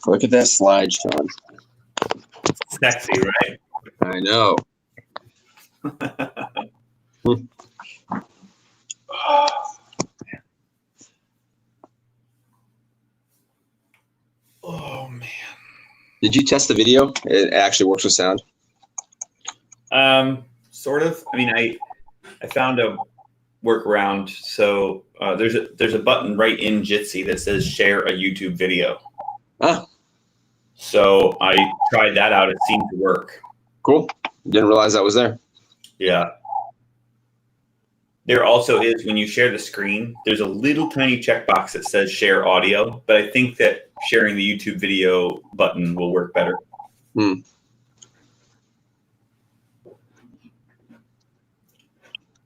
Look at that slide, Shawn. Sexy, right? I know. Oh man. Did you test the video? It actually works with sound. Sort of. I mean, I found a workaround. So there's a button right in Jitsi that says share a YouTube video. Ah, So I tried that out. It seemed to work. cool. Didn't realize that was there. Yeah. There also is, when you share the screen, there's a little tiny checkbox that says share audio, but I think that sharing the YouTube video button will work better.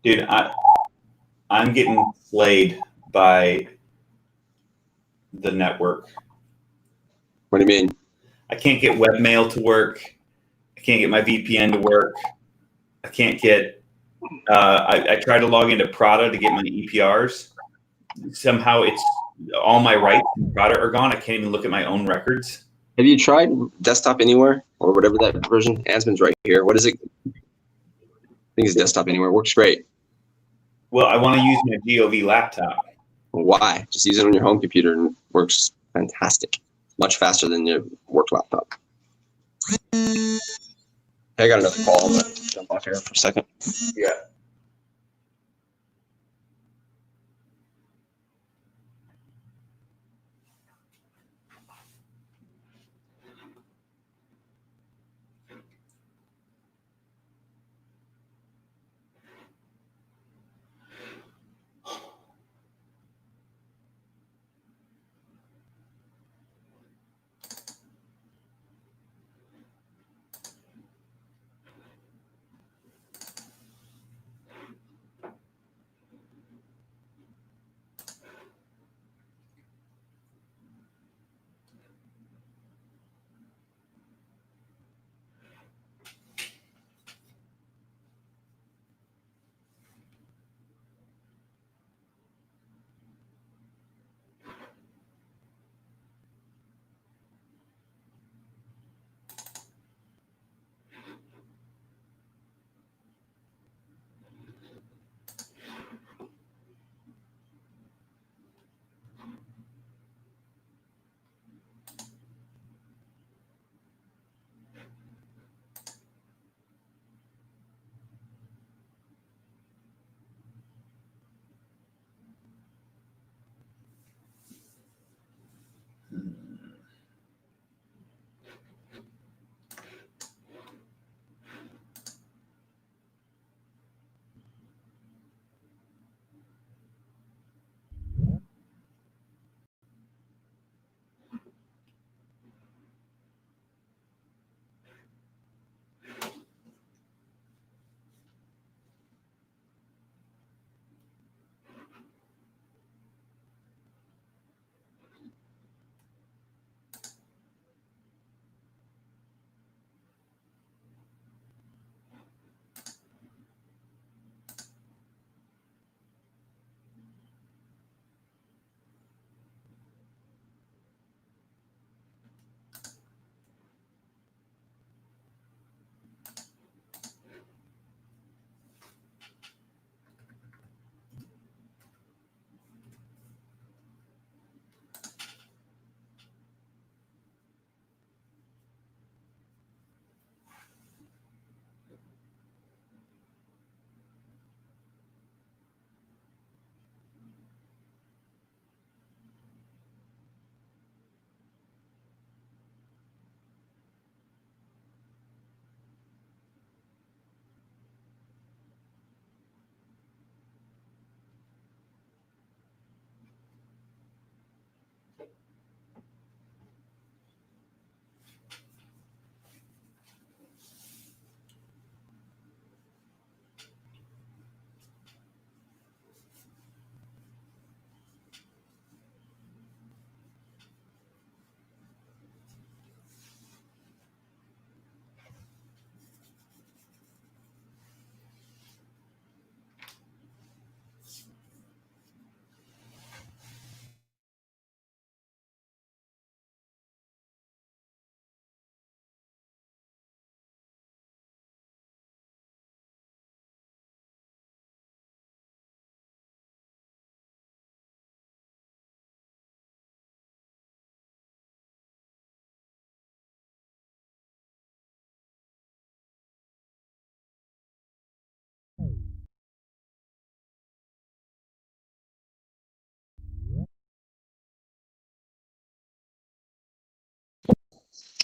Dude, I'm getting slayed by the network. What do you mean? I can't get webmail to work. I can't get my VPN to work. I can't get. I tried to log into Prada to get my EPRs. Somehow, it's all my rights in Prada are gone. I can't even look at my own records. Have you tried Desktop Anywhere or whatever that version? Asman's right here. What is it? I think it's Desktop Anywhere. It works great. Well, I want to use my GOV laptop. Why? Just use it on your home computer and it works fantastic. Much faster than your work laptop. Hey, I got another call. I'm going to jump off here for a second. Yeah.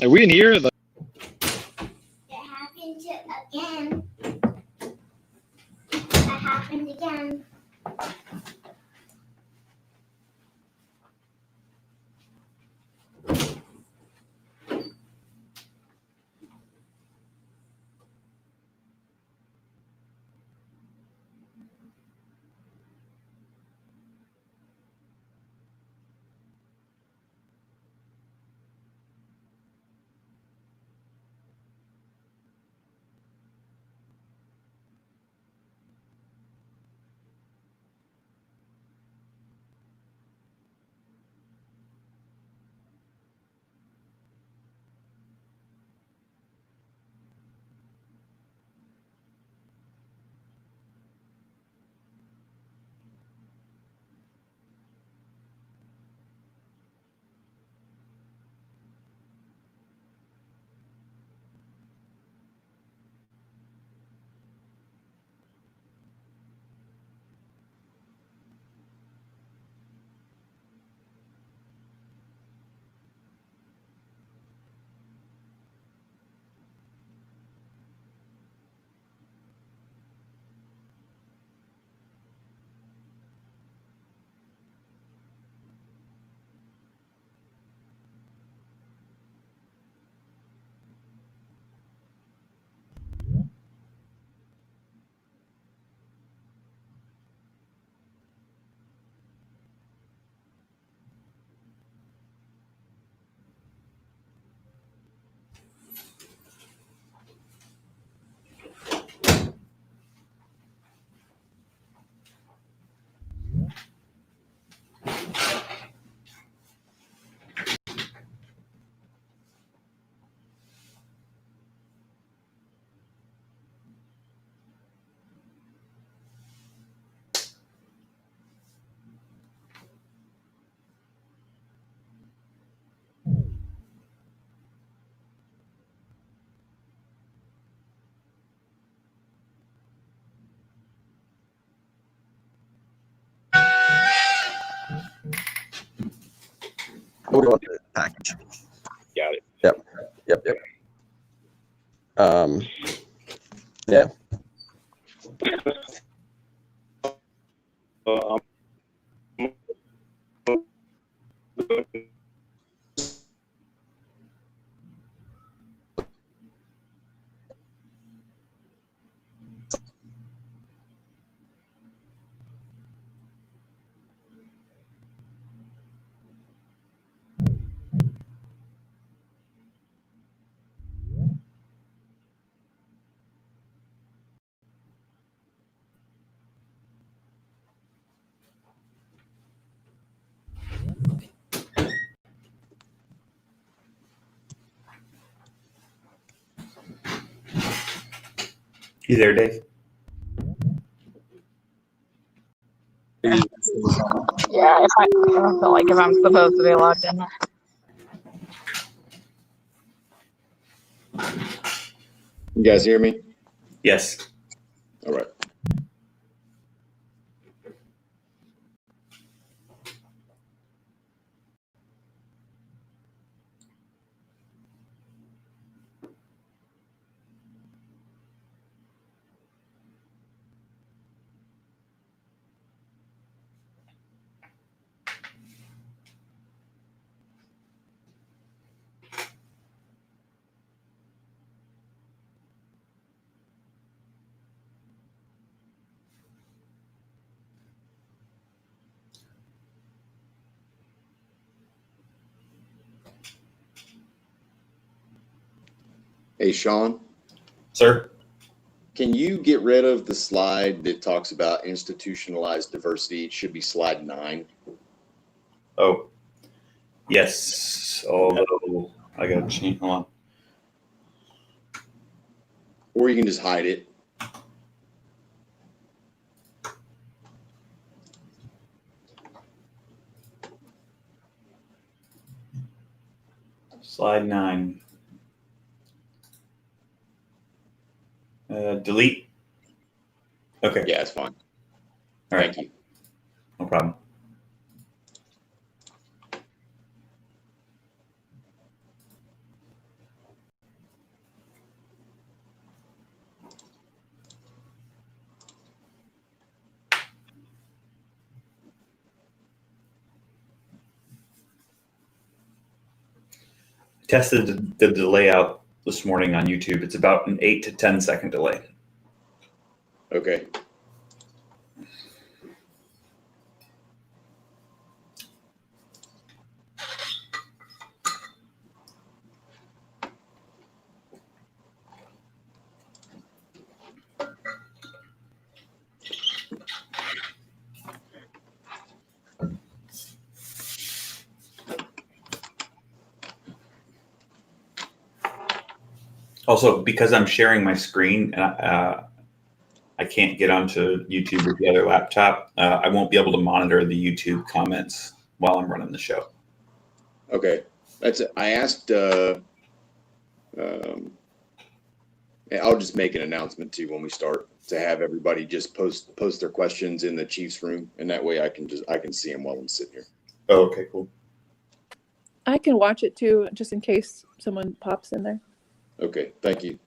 Are we in here? It happened again. It happened again. We'll go with the package. Got it. Yep. Yeah. You there, Dave? Yeah, if I don't feel like if I'm supposed to be logged in. You guys hear me? Yes. All right. Hey, Shawn, Sir? can you get rid of the slide that talks about institutionalized diversity? It should be slide 9. Oh. Yes. Although I gotta change. Hold on. Or you can just hide it. Slide 9. Delete. Okay. Yeah, it's fine. All right. Thank you. No problem. tested the delay out this morning on YouTube. It's about an 8 to 10 second delay. Okay. Also, because I'm sharing my screen, I can't get onto YouTube with the other laptop. I won't be able to monitor the YouTube comments while I'm running the show. Okay. That's it. I asked, I'll just make an announcement too when we start to have everybody just post their questions in the Chiefs room, and that way I can see them while I'm sitting here. Oh, okay, cool. I can watch it too, just in case someone pops in there. Okay, thank you.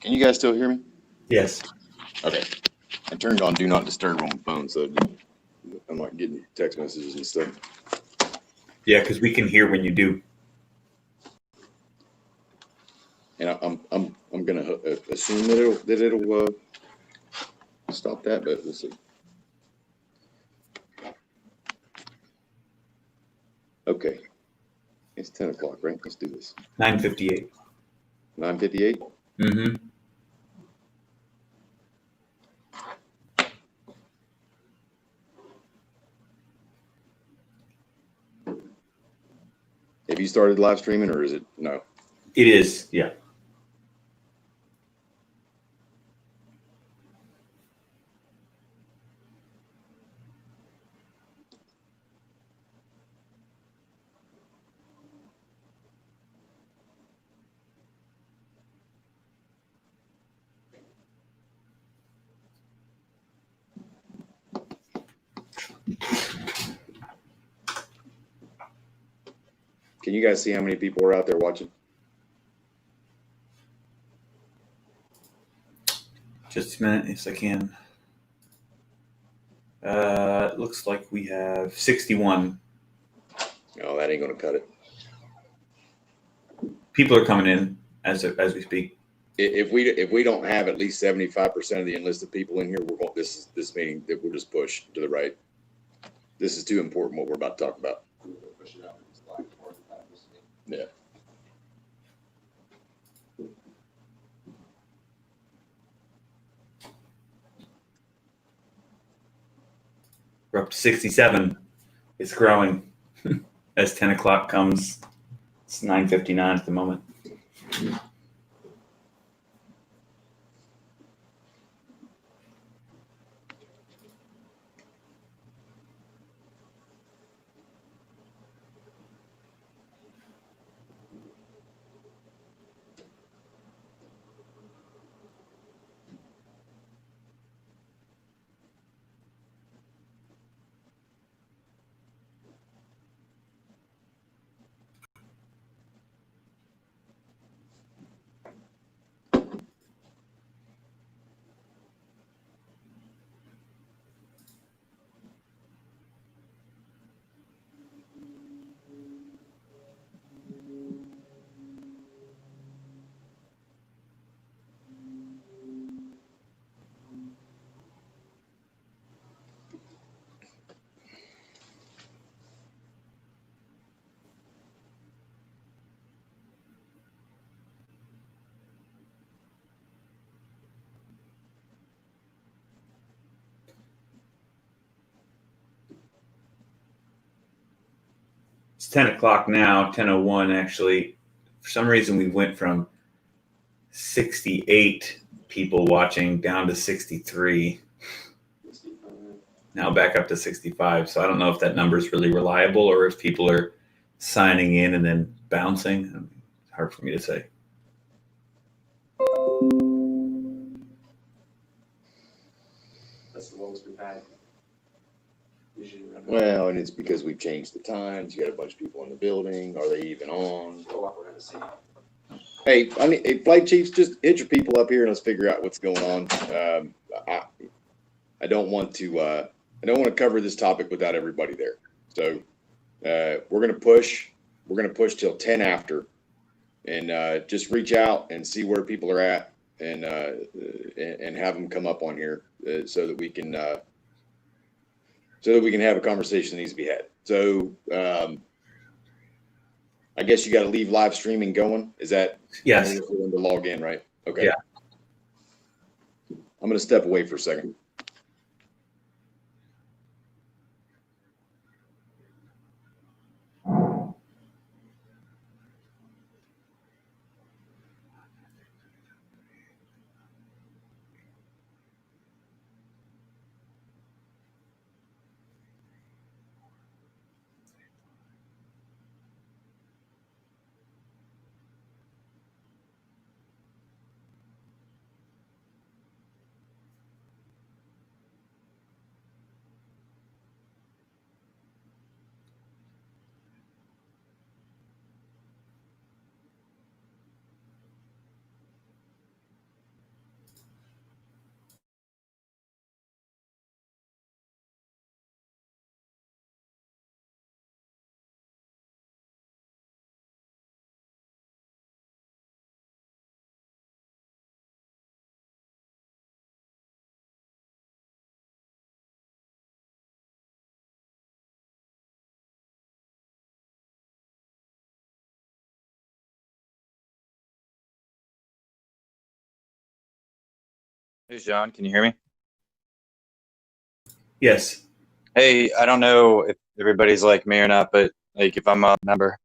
Can you guys still hear me? Yes. Okay. I turned on Do Not Disturb on my phone, so I'm not getting text messages and stuff. Yeah, because we can hear when you do. And I'm gonna assume that it'll stop that, but we'll see. Okay. It's 10 o'clock, right? Let's do this. 9:58. 9:58. Mm-hmm. Have you started live streaming, or is it no? It is, yeah. Can you guys see how many people are out there watching? Just a minute, yes, I can. It looks like we have 61. No, that ain't gonna cut it. People are coming in as we speak. If we don't have at least 75% of the enlisted people in here, we're going. This meeting that we'll just push to the right. This is too important. What we're about to talk about. Yeah. We're up to 67. It's growing as 10 o'clock comes. It's 9:59 at the moment. 10 o'clock now, 10:01 actually. For some reason, we went from 68 people watching down to 63. Now back up to 65. So I don't know if that number is really reliable or if people are signing in and then bouncing. It's hard for me to say. That's the lowest we've had. Usually around Well, and it's because we've changed the times. You got a bunch of people in the building. Are they even on? what we're going to see. Hey, flight chiefs, just hit your people up here and let's figure out what's going on. I don't want to cover this topic without everybody there. So we're gonna push till 10 after, and just reach out and see where people are at, and have them come up on here so that we can have a conversation that needs to be had. So I guess you got to leave live streaming going. Is that Yes. for them to log in, right? Okay. Yeah. I'm gonna step away for a second. Hey, John, can you hear me? Yes. Hey, I don't know if everybody's like me or not, but like if I'm a member,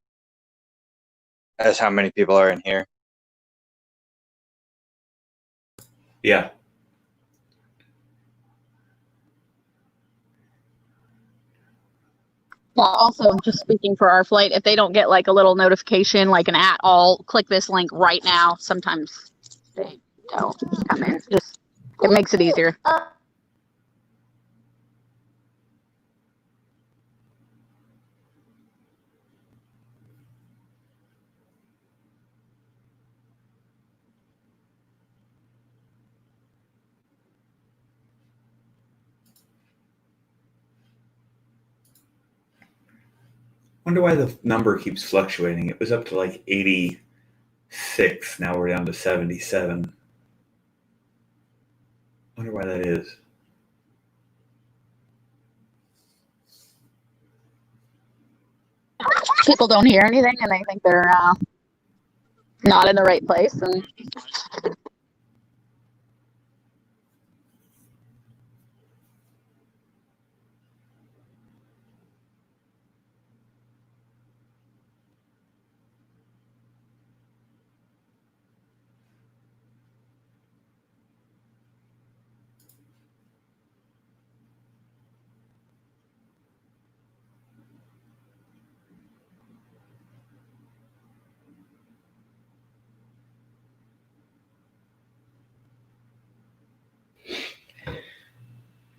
that's how many people are in here. Yeah. Yeah, also, just speaking for our flight, if they don't get like a little notification, like an at all, click this link right now. Sometimes they don't come in. Just it makes it easier. Wonder why the number keeps fluctuating. It was up to like 86. Now we're down to 77. Wonder why that is. People don't hear anything and they think they're not in the right place. And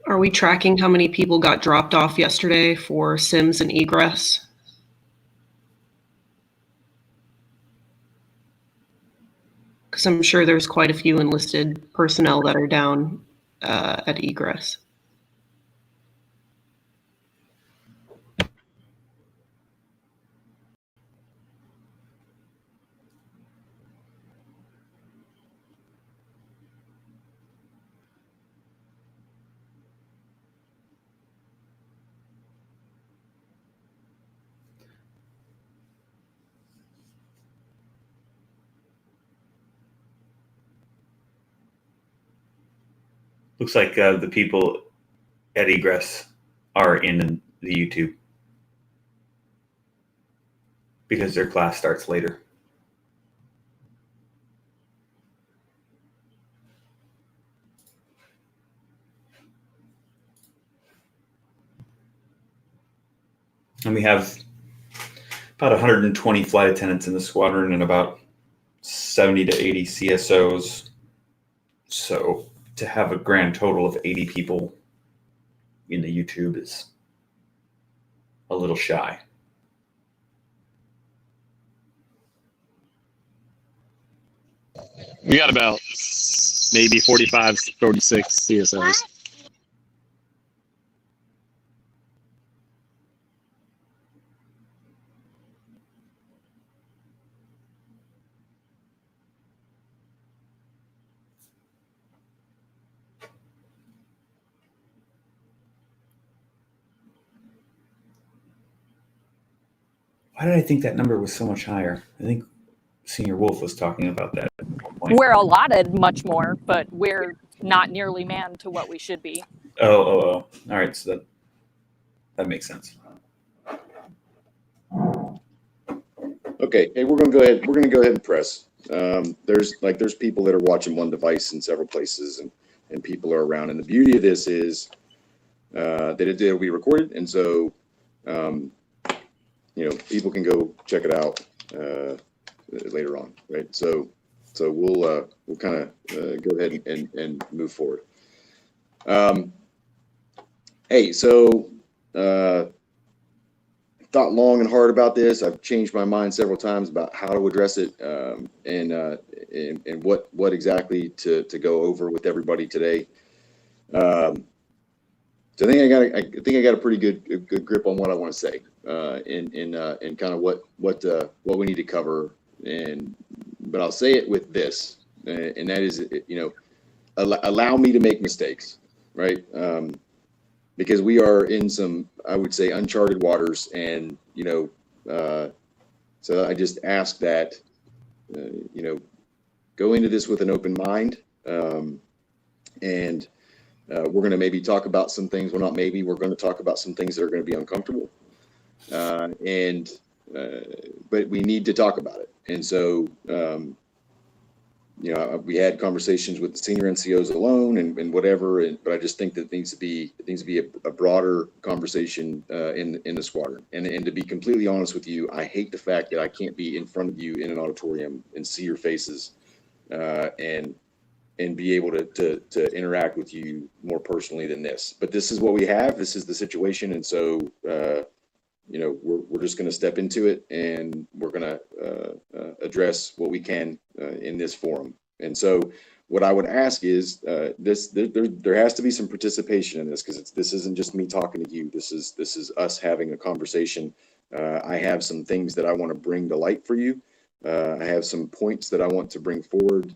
Are we tracking how many people got dropped off yesterday for Sims and egress? Because I'm sure there's quite a few enlisted personnel that are down at egress. Looks like the people at egress are in the YouTube. because their class starts later. And we have about 120 flight attendants in the squadron and about 70 to 80 CSOs. So to have a grand total of 80 people in the YouTube is a little shy. We got about maybe 45, 46 CSOs. Why did I think that number was so much higher? I think Senior Wolf was talking about that at one point. We're allotted much more, but we're not nearly manned to what we should be. Oh. All right, so that makes sense. Okay, hey, we're gonna go ahead. We're gonna go ahead and press. There's people that are watching one device in several places, and people are around. And the beauty of this is that it'll be recorded, and so people can go check it out later on, right? So we'll kind of go ahead and move forward. Hey, so thought long and hard about this. I've changed my mind several times about how to address it, and what exactly to go over with everybody today. So I think I got a pretty good grip on what I want to say, and kind of what we need to cover. But I'll say it with this, and that is, allow me to make mistakes, right? Because we are in some, I would say, uncharted waters, and so I just ask that go into this with an open mind, and we're going to maybe talk about some things. Well, not maybe. We're going to talk about some things that are going to be uncomfortable, but we need to talk about it. And so, we had conversations with the senior NCOs alone and whatever, but I just think that it needs to be a broader conversation in the squadron. And to be completely honest with you, I hate the fact that I can't be in front of you in an auditorium and see your faces, and be able to interact with you more personally than this. But this is what we have. This is the situation, and so we're just going to step into it, and we're going to address what we can in this forum. And so, what I would ask is there has to be some participation in this, because this isn't just me talking to you. This is us having a conversation. I have some things that I want to bring to light for you. I have some points that I want to bring forward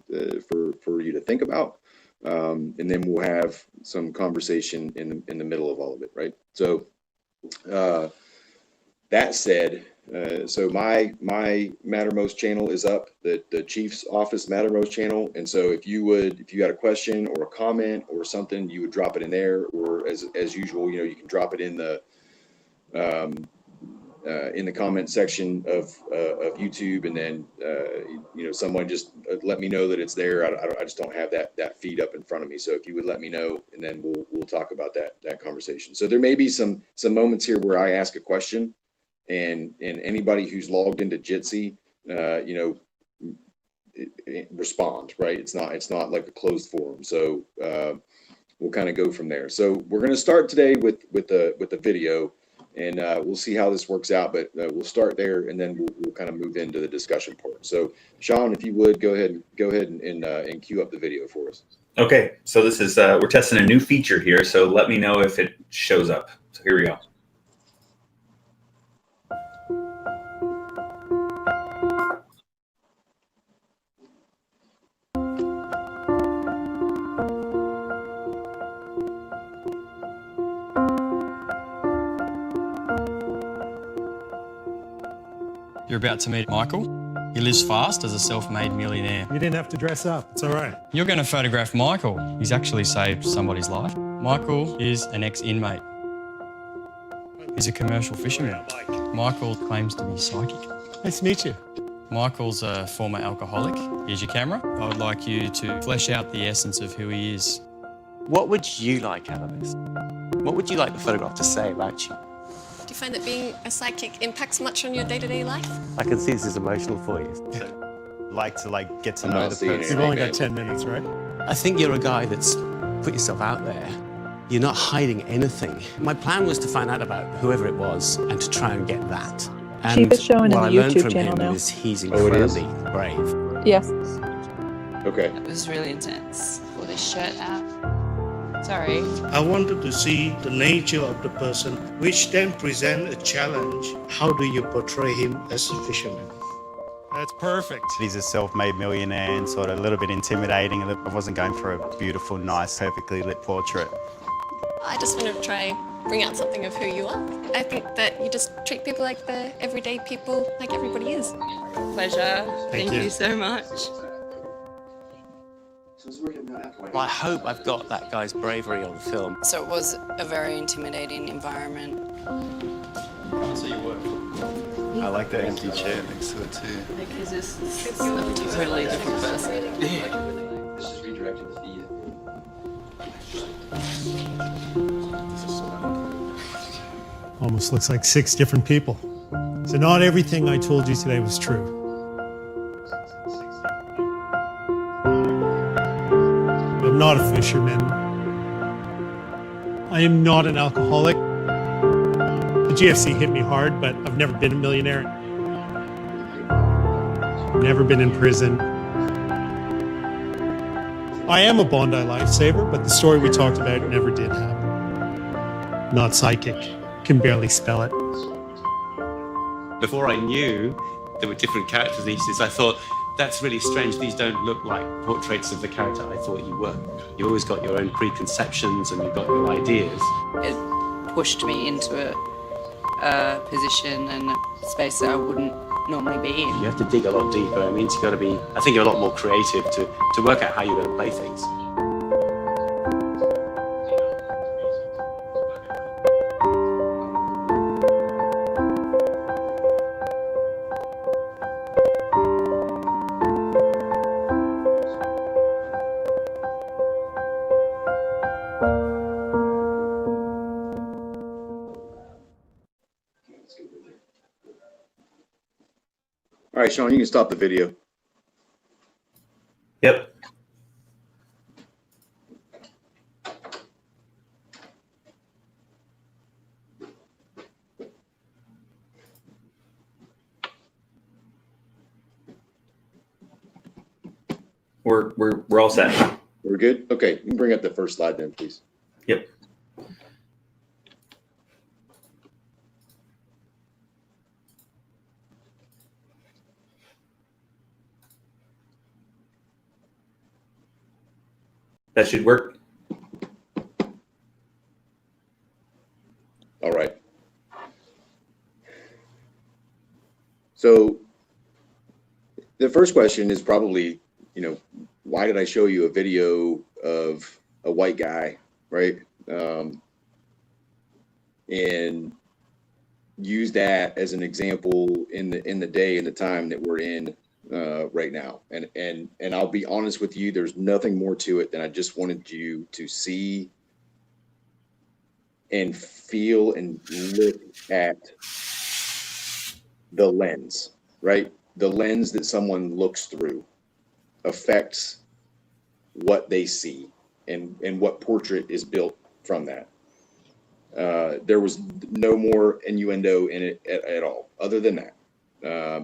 for you to think about, and then we'll have some conversation in the middle of all of it, right? So. That said, so my Mattermost channel is up, the Chief's Office Mattermost channel, and so if you got a question or a comment or something, you would drop it in there, or as usual, you can drop it in the comment section of YouTube, and then someone just let me know that it's there. I just don't have that feed up in front of me, so if you would let me know, and then we'll talk about that conversation. So there may be some moments here where I ask a question, and anybody who's logged into Jitsi, respond, right? It's not like a closed forum, so we'll kind of go from there. So we're going to start today with the video, and we'll see how this works out, but we'll start there, and then we'll kind of move into the discussion part. So Shawn, if you would go ahead and cue up the video for us. Okay, so this is we're testing a new feature here, so let me know if it shows up. So here we go. You're about to meet Michael. He lives fast as a self-made millionaire. You didn't have to dress up. It's all right. You're going to photograph Michael. He's actually saved somebody's life. Michael is an ex-inmate. He's a commercial fisherman. Michael claims to be psychic. Nice to meet you. Michael's a former alcoholic. Here's your camera. I would like you to flesh out the essence of who he is. What would you like out of this? What would you like the photograph to say about you? Do you find that being a sidekick impacts much on your day-to-day life? I can see this is emotional for you. Like to get to know the person. You've only got 10 minutes, right? I think you're a guy that's put yourself out there. You're not hiding anything. My plan was to find out about whoever it was and to try and get that. And Chief is showing in what the I learned YouTube from channel him now. is he's Oh, it is? incredibly brave. Yes. Okay. It was really intense. Pull this shirt out. Sorry. I wanted to see the nature of the person, which then present a challenge. How do you portray him as a fisherman? That's perfect. He's a self-made millionaire and sort of a little bit intimidating. I wasn't going for a beautiful, nice, perfectly lit portrait. I just want to try bring out something of who you are. I think that you just treat people like they're everyday people, like everybody is. Pleasure. Thank Thank you. you so much. Well, I hope I've got that guy's bravery on film. So it was a very intimidating environment. I like the empty chair next to it too. Because this is a totally different person. This is redirecting the feed. Almost looks like 6 different people. So not everything I told you today was true. I'm not a fisherman. I am not an alcoholic. The GFC hit me hard, but I've never been a millionaire. Never been in prison. I am a Bondi lifesaver, but the story we talked about never did happen. Not psychic. Can barely spell it. Before I knew there were different characters in each of these, I thought, that's really strange. These don't look like portraits of the character I thought you were. You always got your own preconceptions and you've got your ideas. It pushed me into a position and a space that I wouldn't normally be in. You have to dig a lot deeper. It means you've got to be, I think you're a lot more creative to work out how you're going to play things. All right, Shawn, you can stop the video. Yep. We're all set. We're good? Okay, you can bring up the first slide then, please. Yep. That should work. All right. So the first question is probably, why did I show you a video of a white guy, right? And use that as an example in the day and the time that we're in right now. And I'll be honest with you, there's nothing more to it than I just wanted you to see and feel and look at the lens, right? The lens that someone looks through affects what they see and what portrait is built from that. There was no more innuendo in it at all, other than that,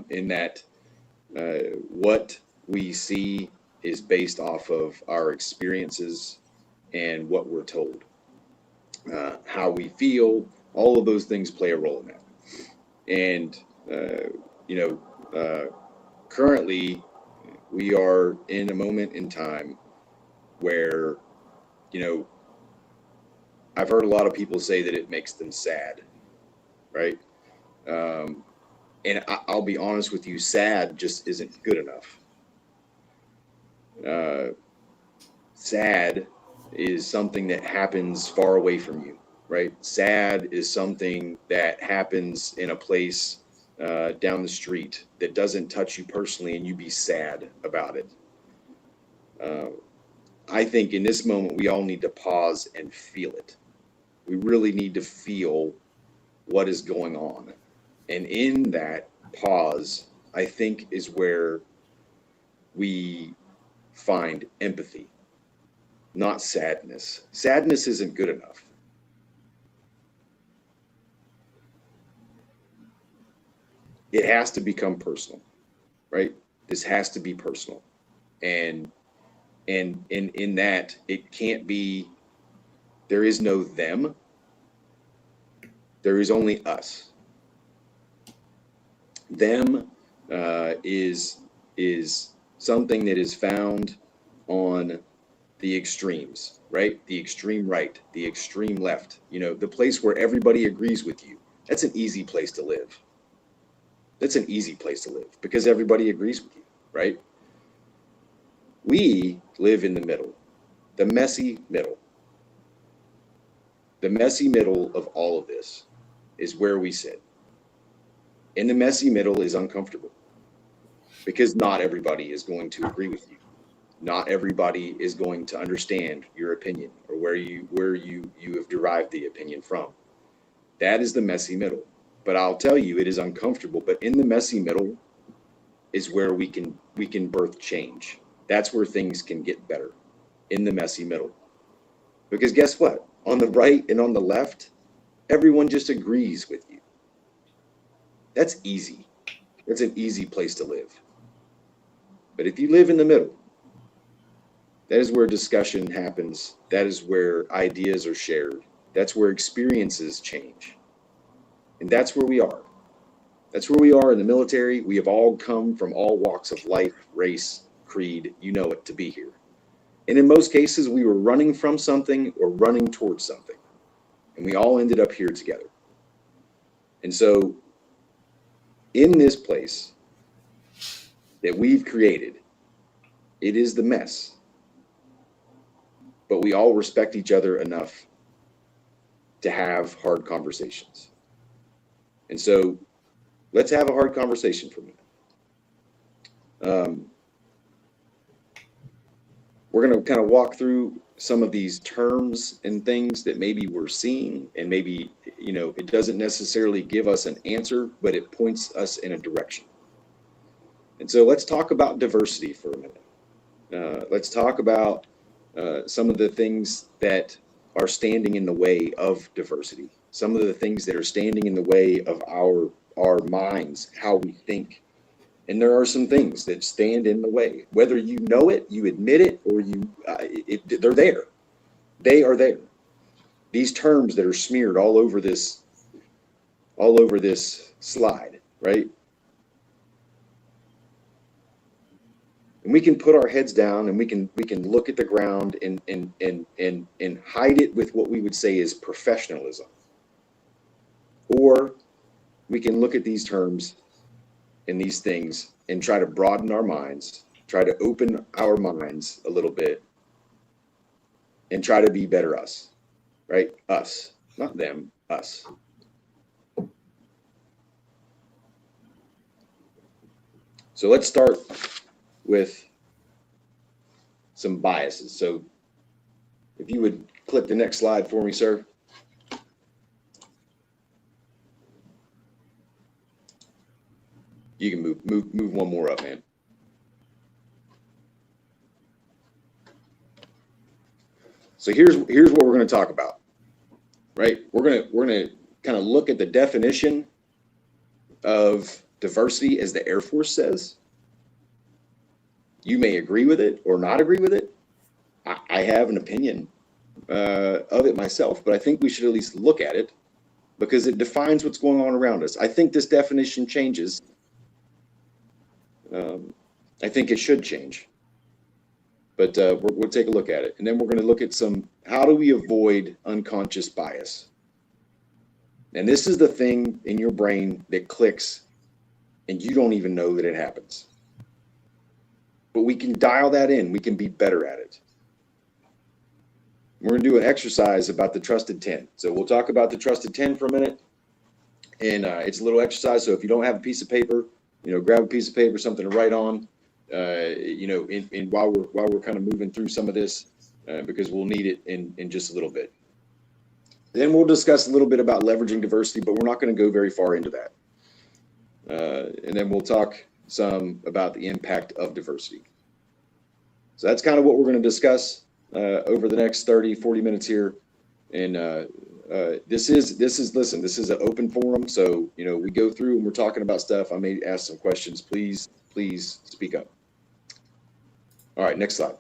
in that what we see is based off of our experiences and what we're told. How we feel, all of those things play a role in that. And, currently we are in a moment in time where, I've heard a lot of people say that it makes them sad, right? And I'll be honest with you, sad just isn't good enough. Sad is something that happens far away from you, right? Sad is something that happens in a place down the street that doesn't touch you personally and you be sad about it. I think in this moment, we all need to pause and feel it. We really need to feel what is going on. And in that pause, I think is where we find empathy, not sadness. Sadness isn't good enough. It has to become personal, right? This has to be personal. And in that, it can't be, there is no them. There is only us. Them is something that is found on the extremes, right? The extreme right, the extreme left, you know, the place where everybody agrees with you. That's an easy place to live. That's an easy place to live because everybody agrees with you, right? We live in the middle, the messy middle. The messy middle of all of this is where we sit. And the messy middle is uncomfortable because not everybody is going to agree with you. Not everybody is going to understand your opinion or where you have derived the opinion from. That is the messy middle. But I'll tell you, it is uncomfortable. But in the messy middle is where we can birth change. That's where things can get better, in the messy middle. Because guess what? On the right and on the left, everyone just agrees with you. That's easy. That's an easy place to live. But if you live in the middle, that is where discussion happens. That is where ideas are shared. That's where experiences change. And that's where we are. That's where we are in the military. We have all come from all walks of life, race, creed, you know it, to be here. And in most cases, we were running from something or running towards something. And we all ended up here together. And so in this place that we've created, it is the mess. But we all respect each other enough to have hard conversations. And so let's have a hard conversation for a minute. We're going to kind of walk through some of these terms and things that maybe we're seeing, and maybe, you know, it doesn't necessarily give us an answer, but it points us in a direction. And so let's talk about diversity for a minute. Let's talk about some of the things that are standing in the way of diversity. Some of the things that are standing in the way of our minds, how we think. And there are some things that stand in the way. Whether you know it, you admit it, or they're there. They are there. These terms that are smeared all over this slide, right? And we can put our heads down and we can look at the ground and hide it with what we would say is professionalism. Or we can look at these terms and these things and try to broaden our minds, try to open our minds a little bit, and try to be better us, right? Us, not them, us. So let's start with some biases. So if you would click the next slide for me, sir. You can move one more up, man. So here's what we're going to talk about, right? We're going to kind of look at the definition of diversity as the Air Force says. You may agree with it or not agree with it. I have an opinion of it myself, but I think we should at least look at it because it defines what's going on around us. I think this definition changes. I think it should change, but we'll take a look at it. And then we're going to look at how do we avoid unconscious bias? And this is the thing in your brain that clicks and you don't even know that it happens. But we can dial that in. We can be better at it. We're going to do an exercise about the trusted 10. So we'll talk about the trusted 10 for a minute. And it's a little exercise. So if you don't have a piece of paper, grab a piece of paper, something to write on, while we're kind of moving through some of this, because we'll need it in just a little bit. Then we'll discuss a little bit about leveraging diversity, but we're not going to go very far into that. And then we'll talk some about the impact of diversity. So that's kind of what we're going to discuss over the next 30, 40 minutes here. And this is an open forum. So, we go through and we're talking about stuff. I may ask some questions. Please speak up. All right, next slide.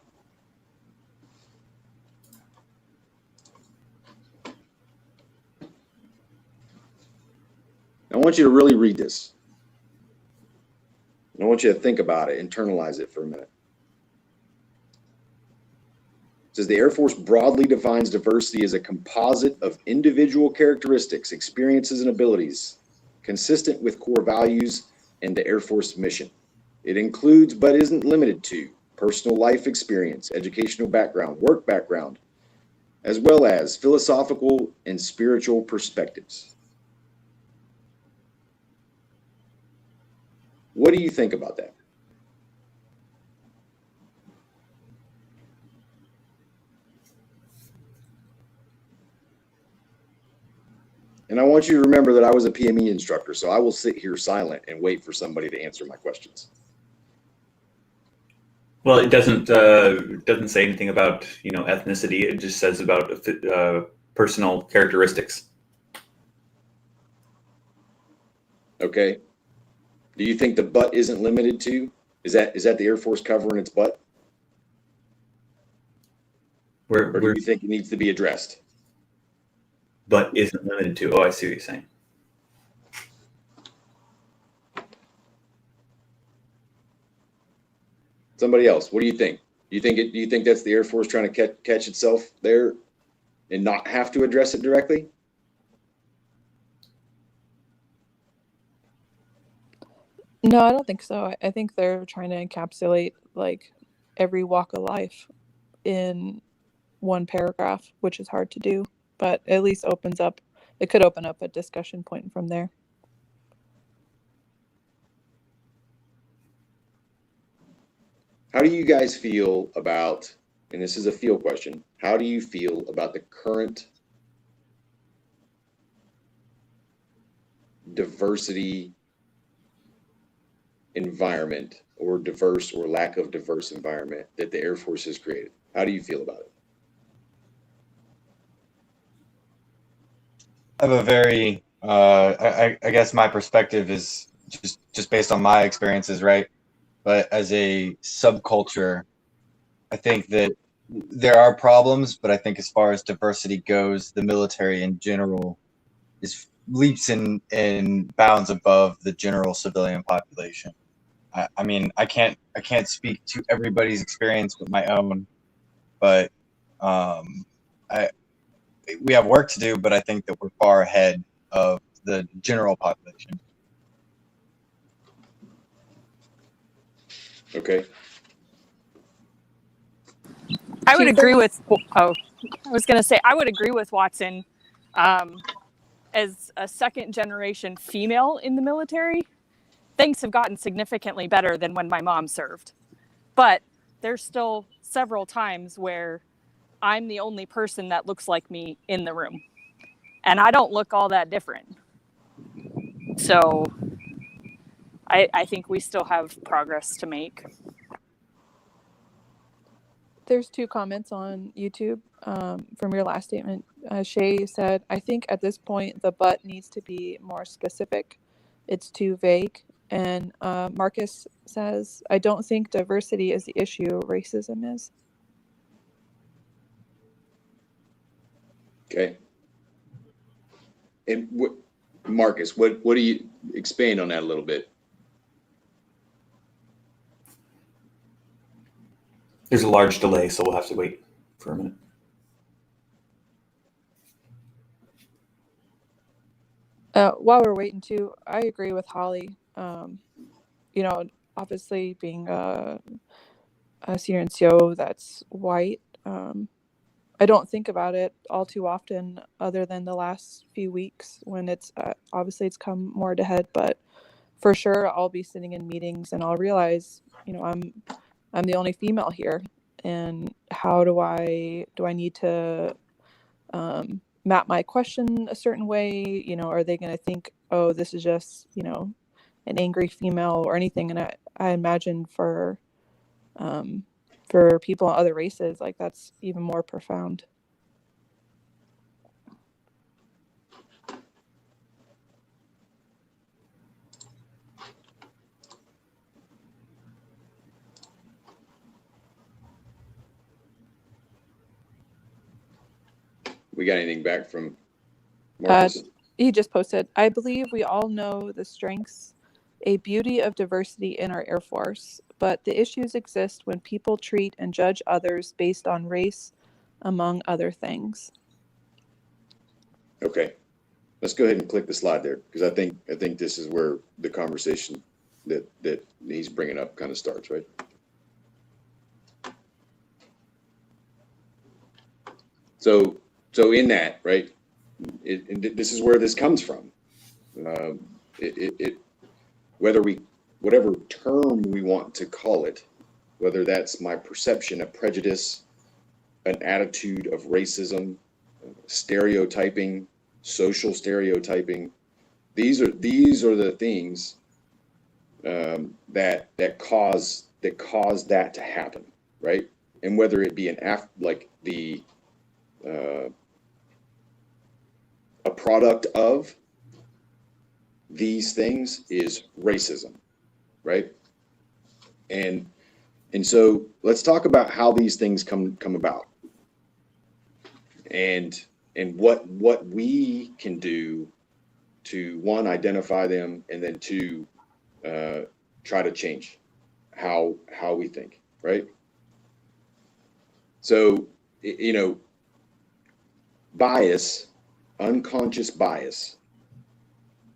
I want you to really read this. I want you to think about it, internalize it for a minute. It says the Air Force broadly defines diversity as a composite of individual characteristics, experiences, and abilities consistent with core values and the Air Force mission. It includes, but isn't limited to, personal life experience, educational background, work background, as well as philosophical and spiritual perspectives. What do you think about that? And I want you to remember that I was a PME instructor, so I will sit here silent and wait for somebody to answer my questions. Well, it doesn't say anything about ethnicity. It just says about personal characteristics. Okay. Do you think the butt isn't limited to? Is that the Air Force covering its butt? Or do you think it needs to be addressed? But isn't limited to. Oh, I see what you're saying. Somebody else, what do you think? Do you think that's the Air Force trying to catch itself there and not have to address it directly? No, I don't think so. I think they're trying to encapsulate like every walk of life in one paragraph, which is hard to do, but at least it could open up a discussion point from there. How do you guys feel about, and this is a feel question, how do you feel about the current diversity environment, or diverse or lack of diverse environment that the Air Force has created? How do you feel about it? I have a very, I guess my perspective is just based on my experiences, right? But as a subculture, I think that there are problems, but I think as far as diversity goes, the military in general is leaps and bounds above the general civilian population. I mean, I can't speak to everybody's experience but my own, but we have work to do, but I think that we're far ahead of the general population. Okay. I would agree with. I was going to say I would agree with Watson. As a second generation female in the military, things have gotten significantly better than when my mom served. But there's still several times where I'm the only person that looks like me in the room. And I don't look all that different. So I think we still have progress to make. There's 2 comments on YouTube from your last statement. Shay said, I think at this point the but needs to be more specific. It's too vague. And Marcus says, I don't think diversity is the issue, racism is. Okay. And Marcus, what do you expand on that a little bit? There's a large delay, so we'll have to wait for a minute. While we're waiting too, I agree with Holly. Obviously being a senior NCO that's white, I don't think about it all too often, other than the last few weeks when it's obviously it's come more to head. But for sure, I'll be sitting in meetings and I'll realize, I'm the only female here, and how do I need to map my question a certain way? Are they going to think, oh, this is just an angry female or anything? And I imagine for people in other races, like that's even more profound. We got anything back from Marcus? He just posted, I believe we all know the strengths, a beauty of diversity in our Air Force, but the issues exist when people treat and judge others based on race, among other things. Okay, let's go ahead and click the slide there, because I think this is where the conversation that he's bringing up kind of starts, right? So in that, right, this is where this comes from. Whatever term we want to call it, whether that's my perception of prejudice, an attitude of racism, stereotyping, social stereotyping, these are the things that cause that to happen, right? And whether it be a product of these things is racism, right? And so let's talk about how these things come about, and what we can do to, one, identify them, and then two, try to change how we think, right? So, bias, unconscious bias,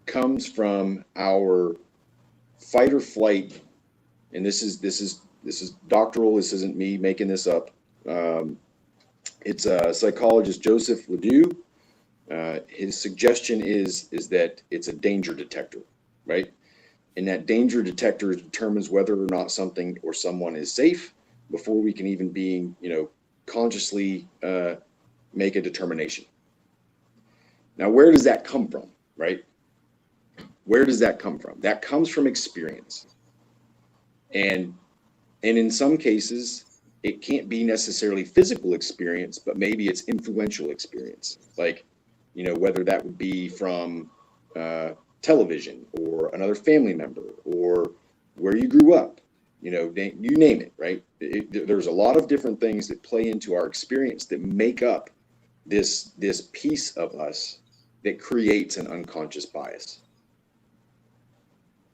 comes from our fight or flight, and this is doctoral. This isn't me making this up. It's a psychologist, Joseph Ledoux. His suggestion is that it's a danger detector, right? And that danger detector determines whether or not something or someone is safe before we can even be, consciously make a determination. Now, where does that come from, right? Where does that come from? That comes from experience. And in some cases, it can't be necessarily physical experience, but maybe it's influential experience. Like, whether that would be from television or another family member or where you grew up, you name it, right? There's a lot of different things that play into our experience that make up this piece of us that creates an unconscious bias.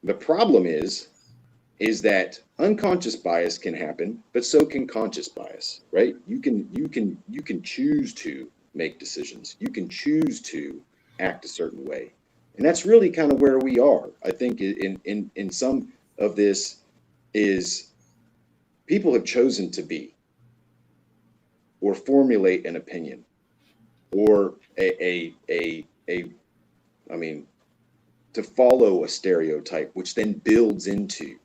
The problem is that unconscious bias can happen, but so can conscious bias, right? You can choose to make decisions. You can choose to act a certain way. And that's really kind of where we are. I think in some of this is people have chosen to be, or formulate an opinion, or to follow a stereotype, which then builds into,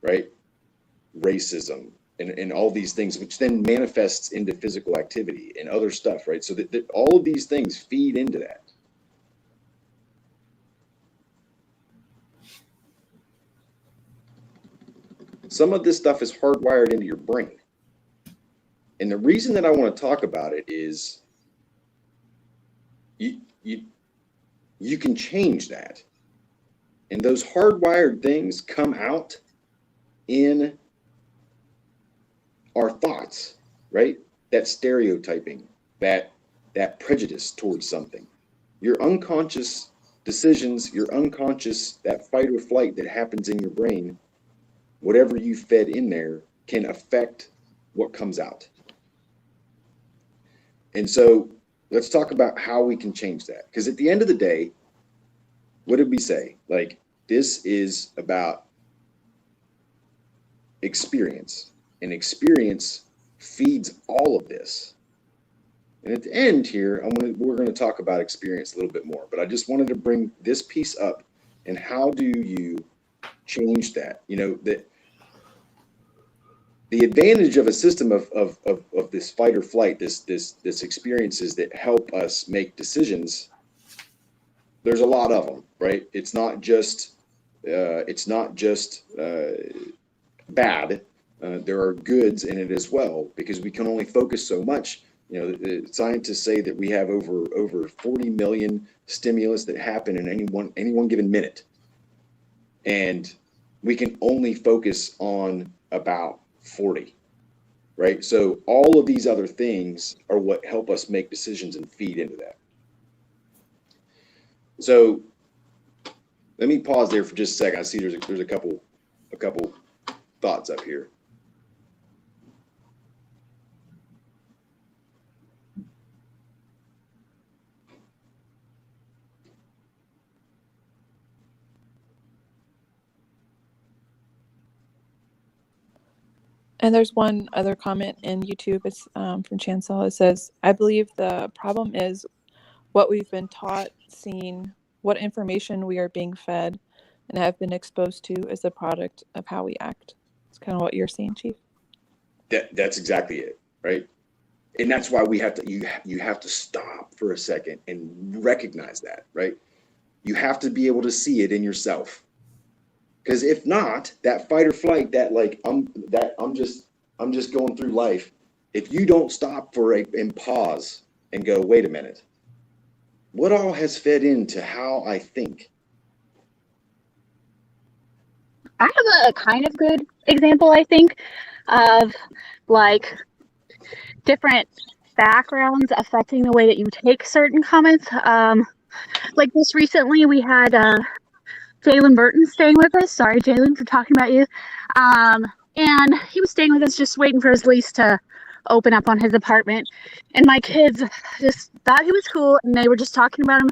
right, racism and all these things, which then manifests into physical activity and other stuff, right? So that all of these things feed into that. Some of this stuff is hardwired into your brain. And the reason that I want to talk about it is you can change that. And those hardwired things come out in our thoughts, right? That stereotyping, that prejudice towards something. Your unconscious decisions, your unconscious, that fight or flight that happens in your brain, whatever you fed in there can affect what comes out. And so let's talk about how we can change that. Because at the end of the day, what did we say? Like, this is about experience, and experience feeds all of this. And at the end here, we're going to talk about experience a little bit more, but I just wanted to bring this piece up. And how do you change that? You know, that the advantage of a system of this fight or flight, this experiences that help us make decisions. There's a lot of them, right? It's not just bad. There are goods in it as well, because we can only focus so much. You know, the scientists say that we have over 40 million stimulus that happen in any one given minute, and we can only focus on about 40, right? So all of these other things are what help us make decisions and feed into that. So let me pause there for just a second. I see there's a couple thoughts up here. And there's one other comment in YouTube. It's from Chancel. It says, I believe the problem is what we've been taught, seen, what information we are being fed and have been exposed to is a product of how we act. It's kind of what you're saying, Chief. That's exactly it, right? And that's why we have to, you have to stop for a second and recognize that, right? You have to be able to see it in yourself. Because if not, that fight or flight, that like I'm just going through life. If you don't stop and pause and go, wait a minute, what all has fed into how I think? I have a kind of good example, I think, of like different backgrounds affecting the way that you take certain comments. Like just recently we had Jalen Burton staying with us. Sorry, Jalen, for talking about you. And he was staying with us, just waiting for his lease to open up on his apartment. And my kids just thought he was cool, and they were just talking about him.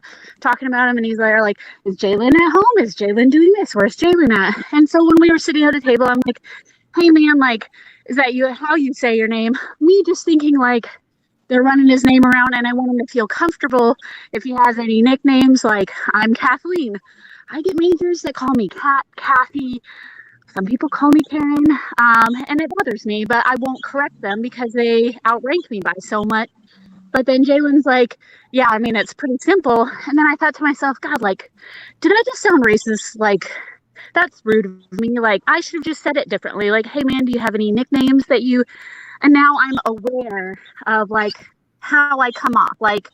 And he's like, is Jalen at home? Is Jalen doing this? Where's Jalen at? And so when we were sitting at a table, I'm like, hey, man, like, is that you? How you say your name? Me just thinking like they're running his name around, and I want him to feel comfortable. If he has any nicknames, like I'm Kathleen. I get majors that call me Kat, Kathy. Some people call me Karen, and it bothers me, but I won't correct them because they outrank me by so much. But then Jalen's like, yeah, I mean, it's pretty simple. And then I thought to myself, God, like, did I just sound racist? Like, that's rude of me. Like, I should have just said it differently. Like, hey, man, do you have any nicknames that you... And now I'm aware of, like, how I come off. Like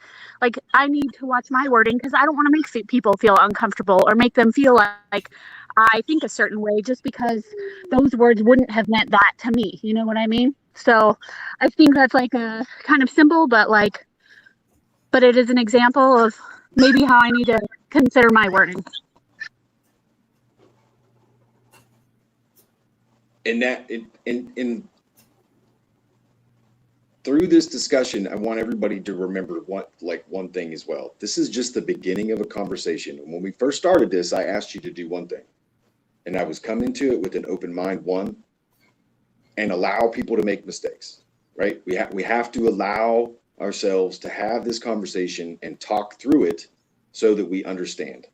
I need to watch my wording because I don't want to make people feel uncomfortable or make them feel like I think a certain way just because those words wouldn't have meant that to me. You know what I mean? So I think that's like a kind of simple, but it is an example of maybe how I need to consider my wording. And that in through this discussion, I want everybody to remember one thing as well. This is just the beginning of a conversation. And when we first started this, I asked you to do one thing. And I was coming to it with an open mind, and allow people to make mistakes, right? We have to allow ourselves to have this conversation and talk through it so that we understand.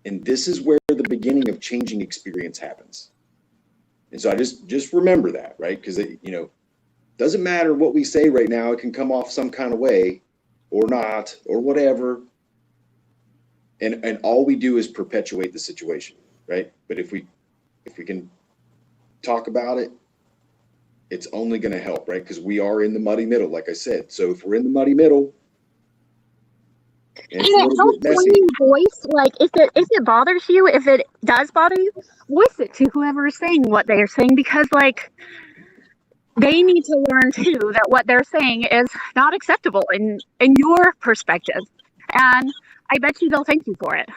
And this is where the beginning of changing experience happens. And so I just remember that, right? Because doesn't matter what we say right now, it can come off some kind of way or not, or whatever. And all we do is perpetuate the situation, right? But if we can talk about it, it's only going to help, right? Because we are in the muddy middle, like I said. So if we're in the muddy middle, and it helps when you voice, like if it bothers you, if it does bother you, voice it to whoever is saying what they are saying, because like they need to learn too that what they're saying is not acceptable in your perspective, and I bet you they'll thank you for it.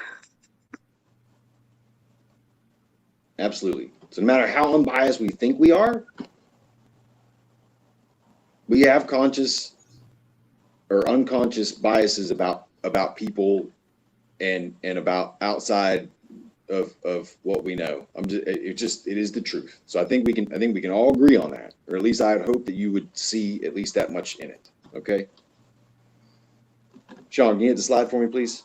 Absolutely. So no matter how unbiased we think we are, we have conscious or unconscious biases about people and about outside of what we know. It is the truth. So I think we can all agree on that, or at least I would hope that you would see at least that much in it. Okay. Shawn, can you hit the slide for me, please?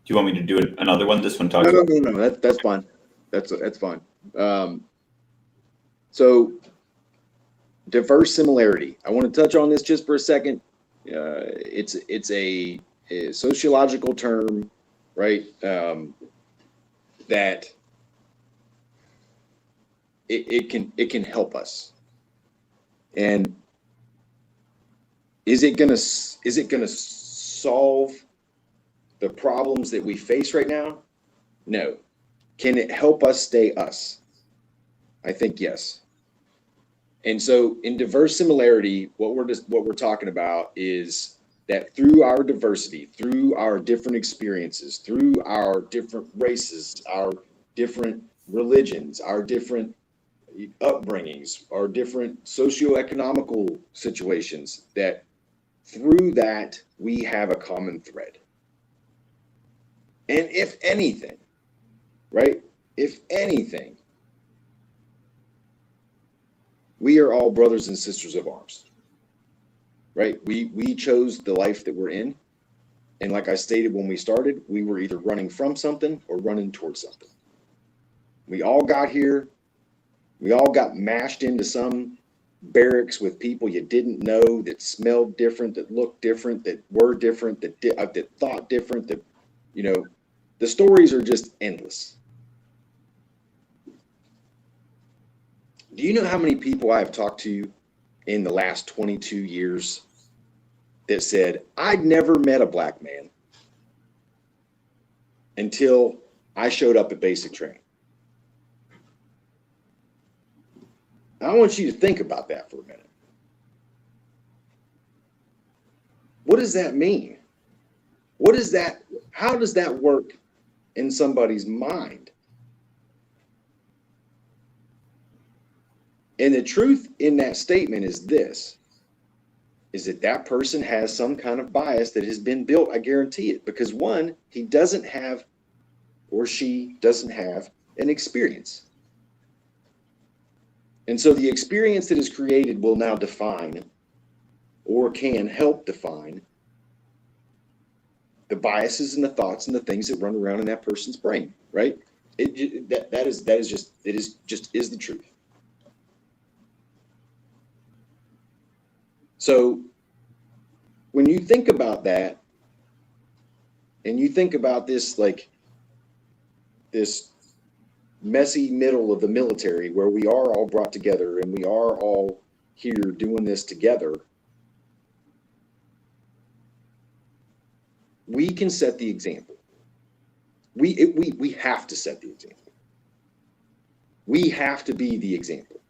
Do you want me to do another one? This one talks No, about. no. That's fine. That's fine. So diverse similarity. I want to touch on this just for a second. It's a sociological term, right? That it can help us. And is it gonna solve the problems that we face right now? No. Can it help us stay us? I think yes. And so in diverse similarity, what we're talking about is that through our diversity, through our different experiences, through our different races, our different religions, our different upbringings, our different socioeconomical situations, that through that we have a common thread. And if anything, right? If anything, we are all brothers and sisters of arms, right? We chose the life that we're in. And like I stated when we started, we were either running from something or running towards something. We all got here. We all got mashed into some barracks with people you didn't know, that smelled different, that looked different, that were different, that thought different, that, you know, the stories are just endless. Do you know how many people I have talked to in the last 22 years that said, I'd never met a black man until I showed up at basic training? I want you to think about that for a minute. What does that mean? What is that? How does that work in somebody's mind? And the truth in that statement is this, is that that person has some kind of bias that has been built. I guarantee it. Because one, he doesn't have, or she doesn't have, an experience. And so the experience that is created will now define, or can help define, the biases and the thoughts and the things that run around in that person's brain, right? That is just the truth. So when you think about that, and you think about this, like this messy middle of the military where we are all brought together and we are all here doing this together, we can set the example. We have to set the example. We have to be the example.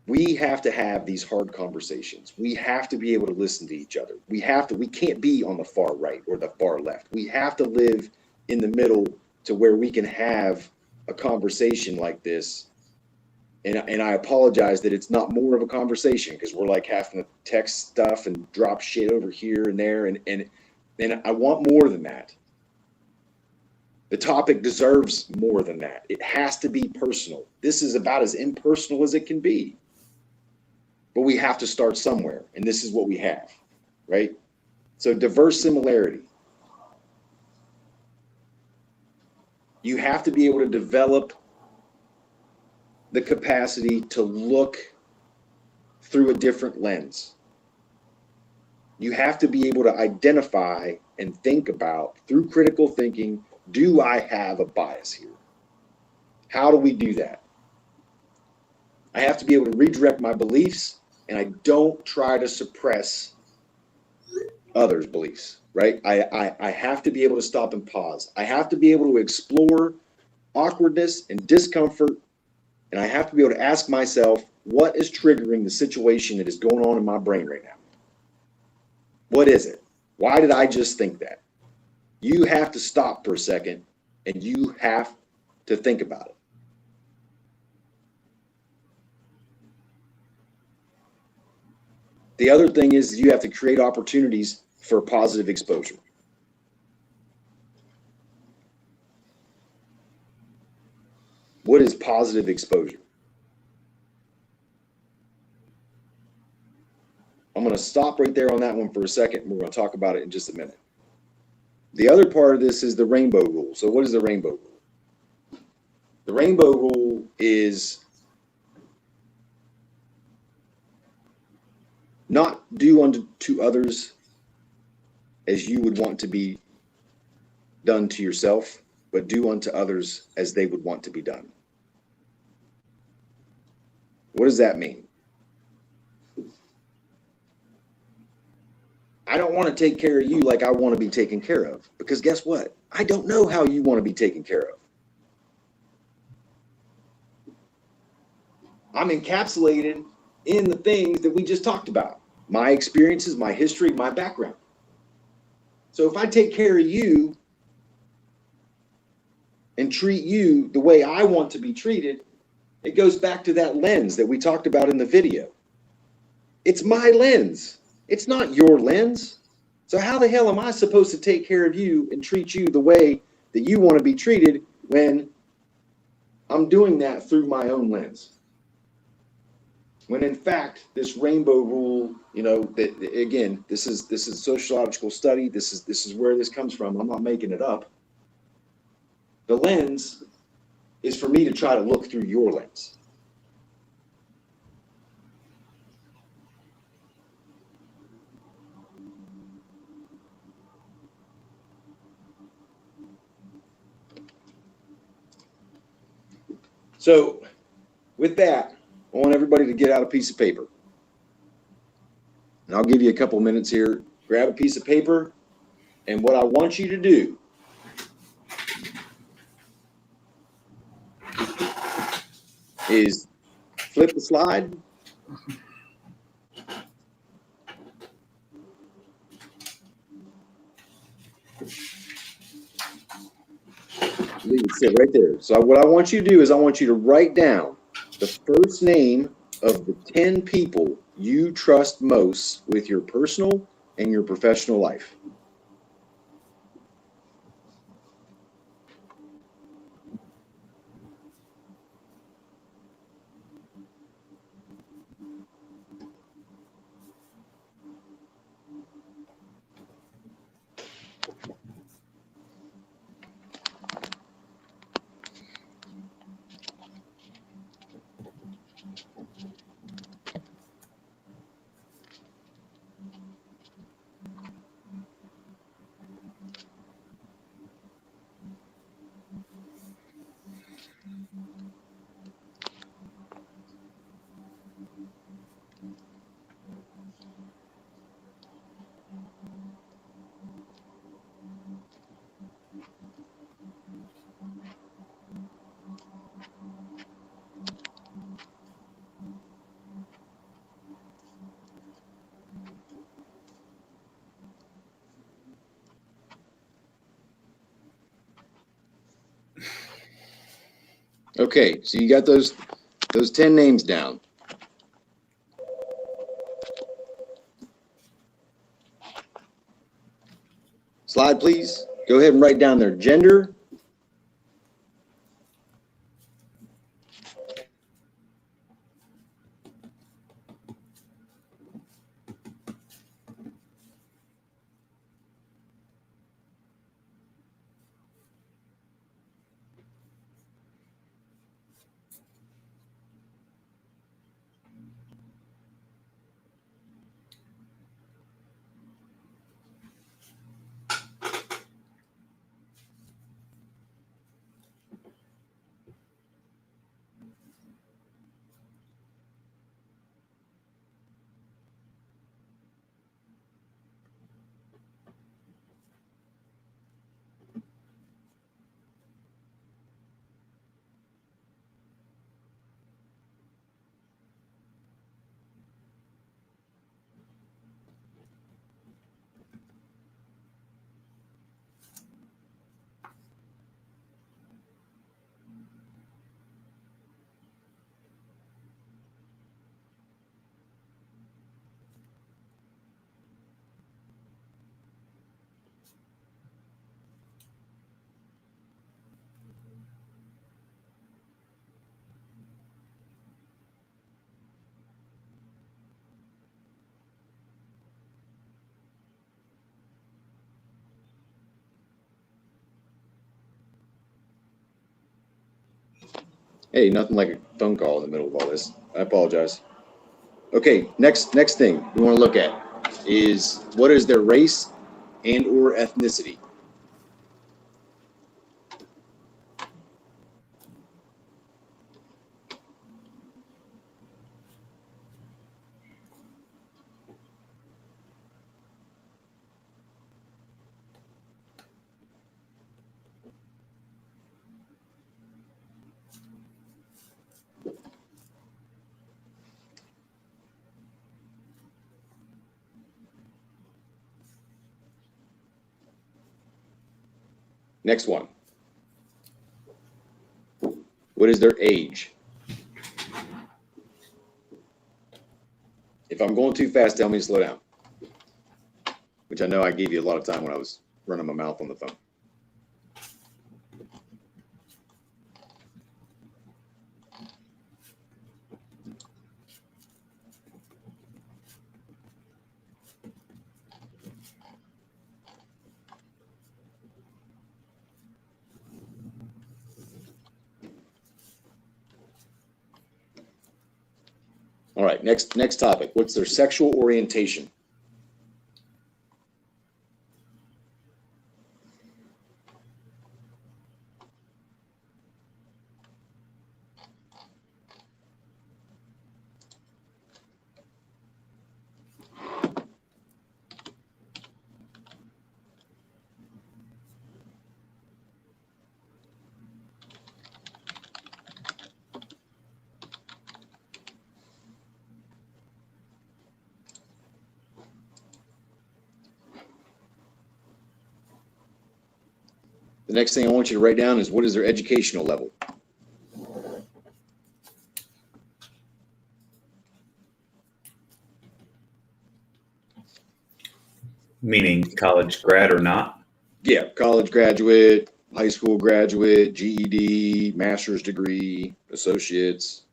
We have to have these hard conversations. We have to be able to listen to each other. We can't be on the far right or the far left. We have to live in the middle to where we can have a conversation like this. And I apologize that it's not more of a conversation, because we're like having to text stuff and drop shit over here and there. And I want more than that. The topic deserves more than that. It has to be personal. This is about as impersonal as it can be. But we have to start somewhere, and this is what we have, right? So diverse similarity. You have to be able to develop the capacity to look through a different lens. You have to be able to identify and think about, through critical thinking, do I have a bias here? How do we do that? I have to be able to redirect my beliefs, and I don't try to suppress others' beliefs, right? I have to be able to stop and pause. I have to be able to explore awkwardness and discomfort, and I have to be able to ask myself, what is triggering the situation that is going on in my brain right now? What is it? Why did I just think that? You have to stop for a second, and you have to think about it. The other thing is you have to create opportunities for positive exposure. What is positive exposure? I'm going to stop right there on that one for a second. And we're going to talk about it in just a minute. The other part of this is the rainbow rule. So what is the rainbow rule? The rainbow rule is not do unto others as you would want to be done to yourself, but do unto others as they would want to be done. What does that mean? I don't want to take care of you like I want to be taken care of, because guess what? I don't know how you want to be taken care of. I'm encapsulated in the things that we just talked about. My experiences, my history, my background. So if I take care of you and treat you the way I want to be treated, it goes back to that lens that we talked about in the video. It's my lens. It's not your lens. So how the hell am I supposed to take care of you and treat you the way that you want to be treated when I'm doing that through my own lens? When in fact, this rainbow rule, you know, that again, this is sociological study. This is where this comes from. I'm not making it up. The lens is for me to try to look through your lens. So with that, I want everybody to get out a piece of paper. And I'll give you a couple minutes here. Grab a piece of paper, and what I want you to do is flip the slide. Leave it sit right there. So what I want you to do is I want you to write down the first name of the 10 people you trust most with your personal and your professional life. Okay, so you got those 10 names down. Slide, please. Go ahead and write down their gender, Hey, nothing like a phone call in the middle of all this. I apologize. Okay, next thing we want to look at is what is their race and or ethnicity. Next one. What is their age? If I'm going too fast, tell me to slow down. Which I know I gave you a lot of time when I was running my mouth on the phone. All right, next topic. What's their sexual orientation? The next thing I want you to write down is what is their educational level? Meaning college grad or not? Yeah, college graduate, high school graduate, GED, master's degree, associates.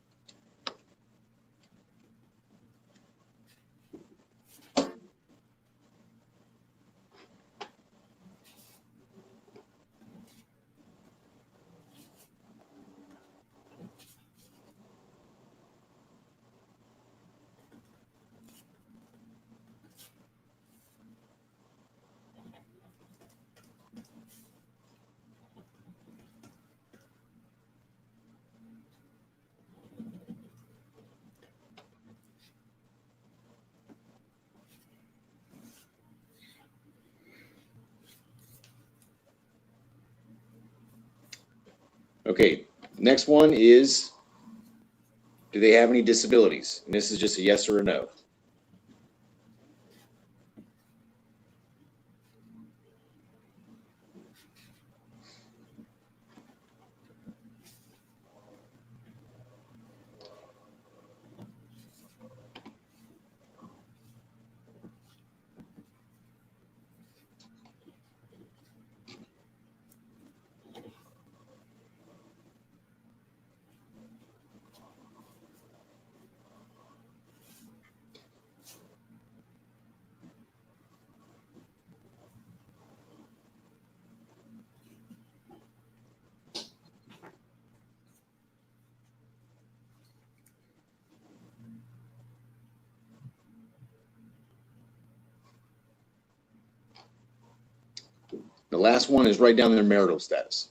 Okay, next one is, do they have any disabilities? And this is just a yes or a no. The last one is write down their marital status.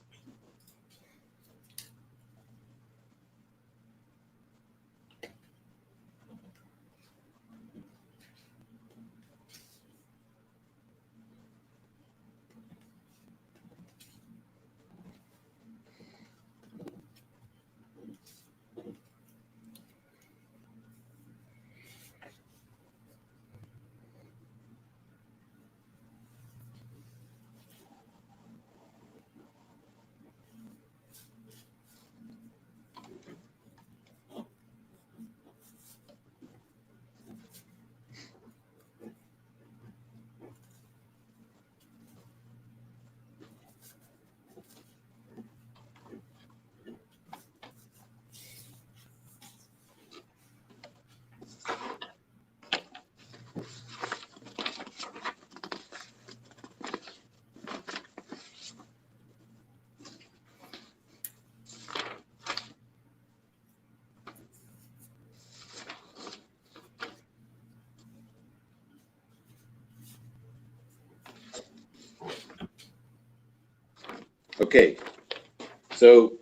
Okay, so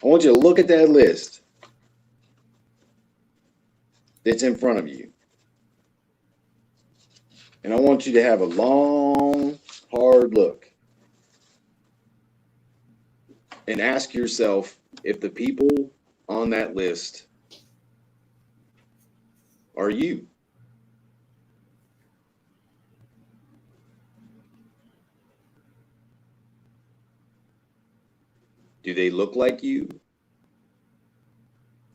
I want you to look at that list that's in front of you. And I want you to have a long, hard look and ask yourself if the people on that list are you. Do they look like you?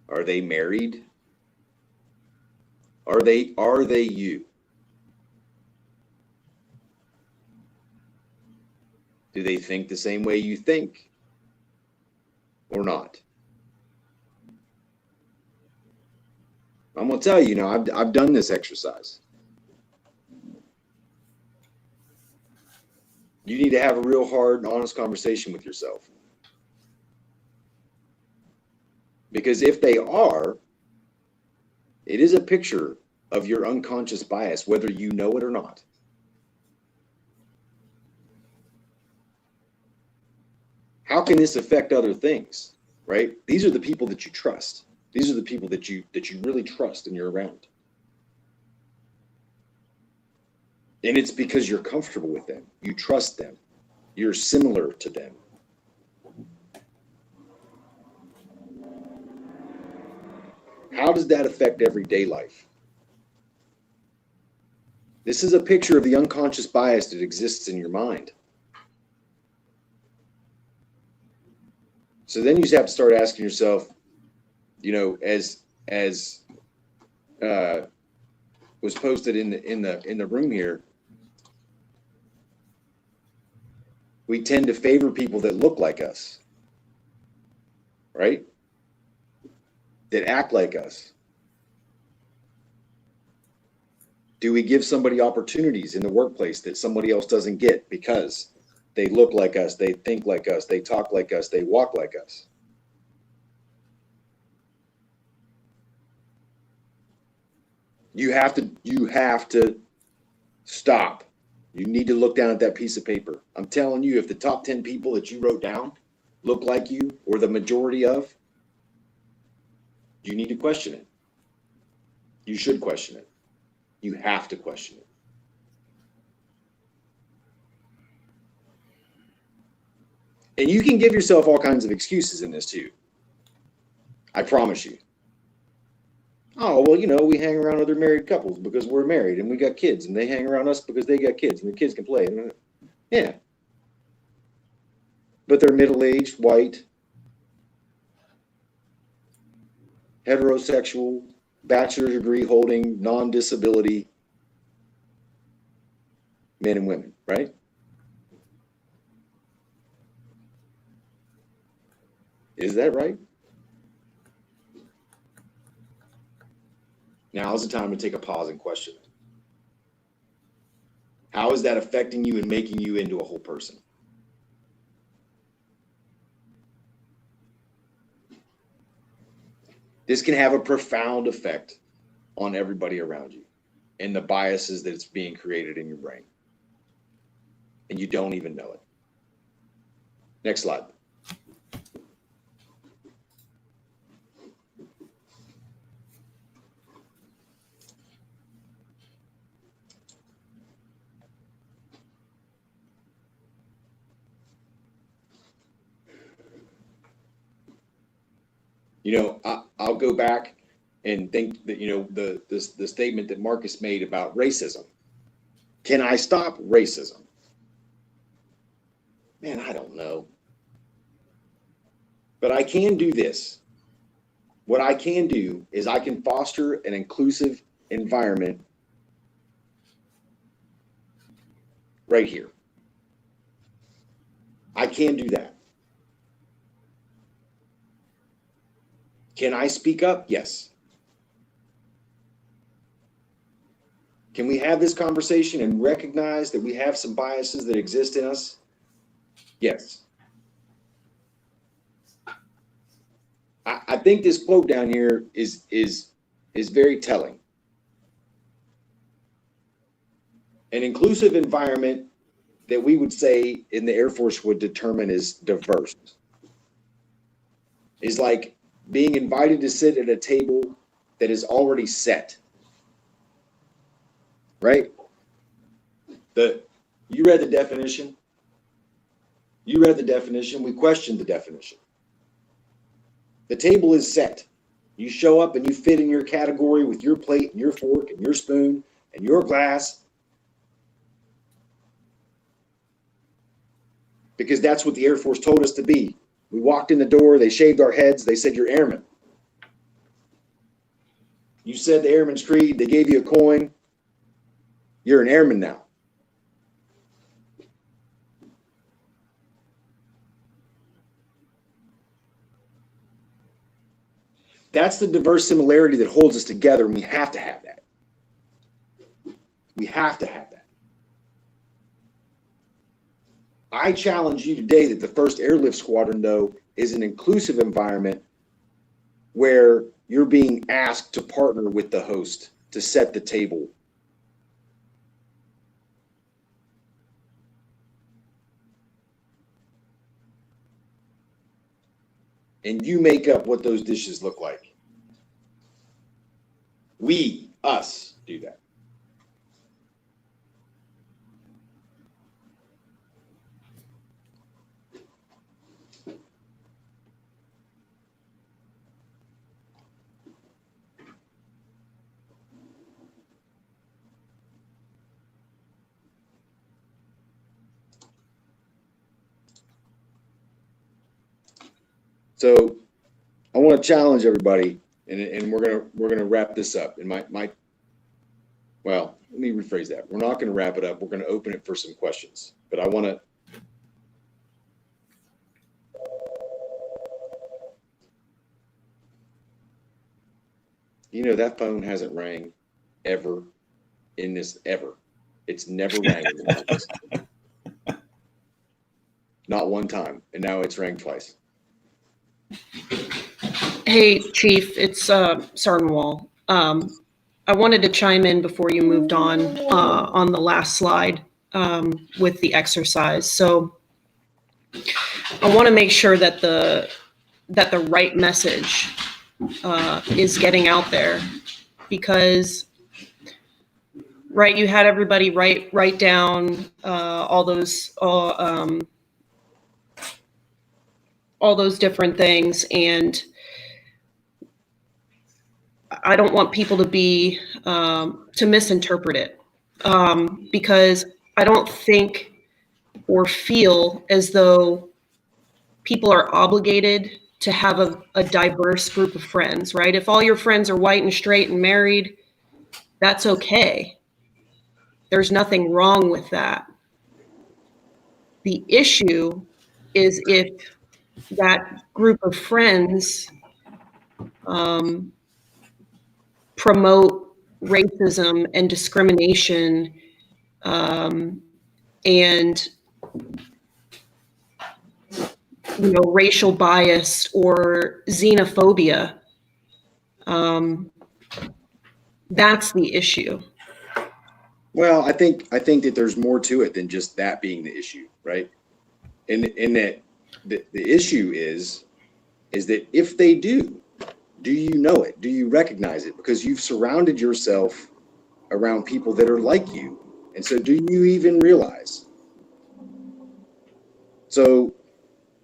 Are they married? Are they you? Do they think the same way you think or not? I'm going to tell you, I've done this exercise. You need to have a real hard and honest conversation with yourself. Because if they are, it is a picture of your unconscious bias, whether you know it or not. How can this affect other things, right? These are the people that you trust. These are the people that you really trust and you're around. And it's because you're comfortable with them. You trust them. You're similar to them. How does that affect everyday life? This is a picture of the unconscious bias that exists in your mind. So then you just have to start asking yourself, as was posted in the room here, we tend to favor people that look like us, right? That act like us. Do we give somebody opportunities in the workplace that somebody else doesn't get because they look like us, they think like us, they talk like us, they walk like us? You have to stop. You need to look down at that piece of paper. I'm telling you, if the top 10 people that you wrote down look like you, or the majority of, you need to question it. You should question it. You have to question it. And you can give yourself all kinds of excuses in this too. I promise you. Oh, well, we hang around other married couples because we're married and we got kids, and they hang around us because they got kids and the kids can play. Yeah. But they're middle-aged, white, heterosexual, bachelor's degree holding, non-disability men and women, right? Is that right? Now is the time to take a pause and question it. How is that affecting you and making you into a whole person? This can have a profound effect on everybody around you and the biases that's being created in your brain. And you don't even know it. Next slide. I'll go back and think that, the statement that Marcus made about racism. Can I stop racism? Man, I don't know. But I can do this. What I can do is I can foster an inclusive environment right here. I can do that. Can I speak up? Yes. Can we have this conversation and recognize that we have some biases that exist in us? Yes. I think this quote down here is very telling. An inclusive environment that we would say in the Air Force would determine as diverse is like being invited to sit at a table that is already set, right? You read the definition. You read the definition. We questioned the definition. The table is set. You show up and you fit in your category with your plate and your fork and your spoon and your glass, because that's what the Air Force told us to be. We walked in the door, they shaved our heads, they said, "You're airman." You said the Airman's Creed, they gave you a coin. You're an airman now. That's the diverse similarity that holds us together, and we have to have that. We have to have that. I challenge you today that the 1st Airlift Squadron, though, is an inclusive environment where you're being asked to partner with the host to set the table. And you make up what those dishes look like. We, us, do that. So I want to challenge everybody, and we're gonna wrap this up. And well, let me rephrase that. We're not going to wrap it up. We're going to open it for some questions. But I want to. You know, that phone hasn't rang ever in this ever. It's never rang in this office. Not one time, and now it's rang twice. Hey, Chief, it's Sergeant Wall. I wanted to chime in before you moved on the last slide with the exercise. So I want to make sure that the right message is getting out there, because right, you had everybody write down all those different things, and I don't want people to be to misinterpret it, because I don't think or feel as though people are obligated to have a diverse group of friends, right? If all your friends are white and straight and married, that's okay. There's nothing wrong with that. The issue is if that group of friends promote racism and discrimination and racial bias or xenophobia. That's the issue. Well, I think that there's more to it than just that being the issue, right? And that the issue is that if they do you know it? Do you recognize it? Because you've surrounded yourself around people that are like you. And so do you even realize? So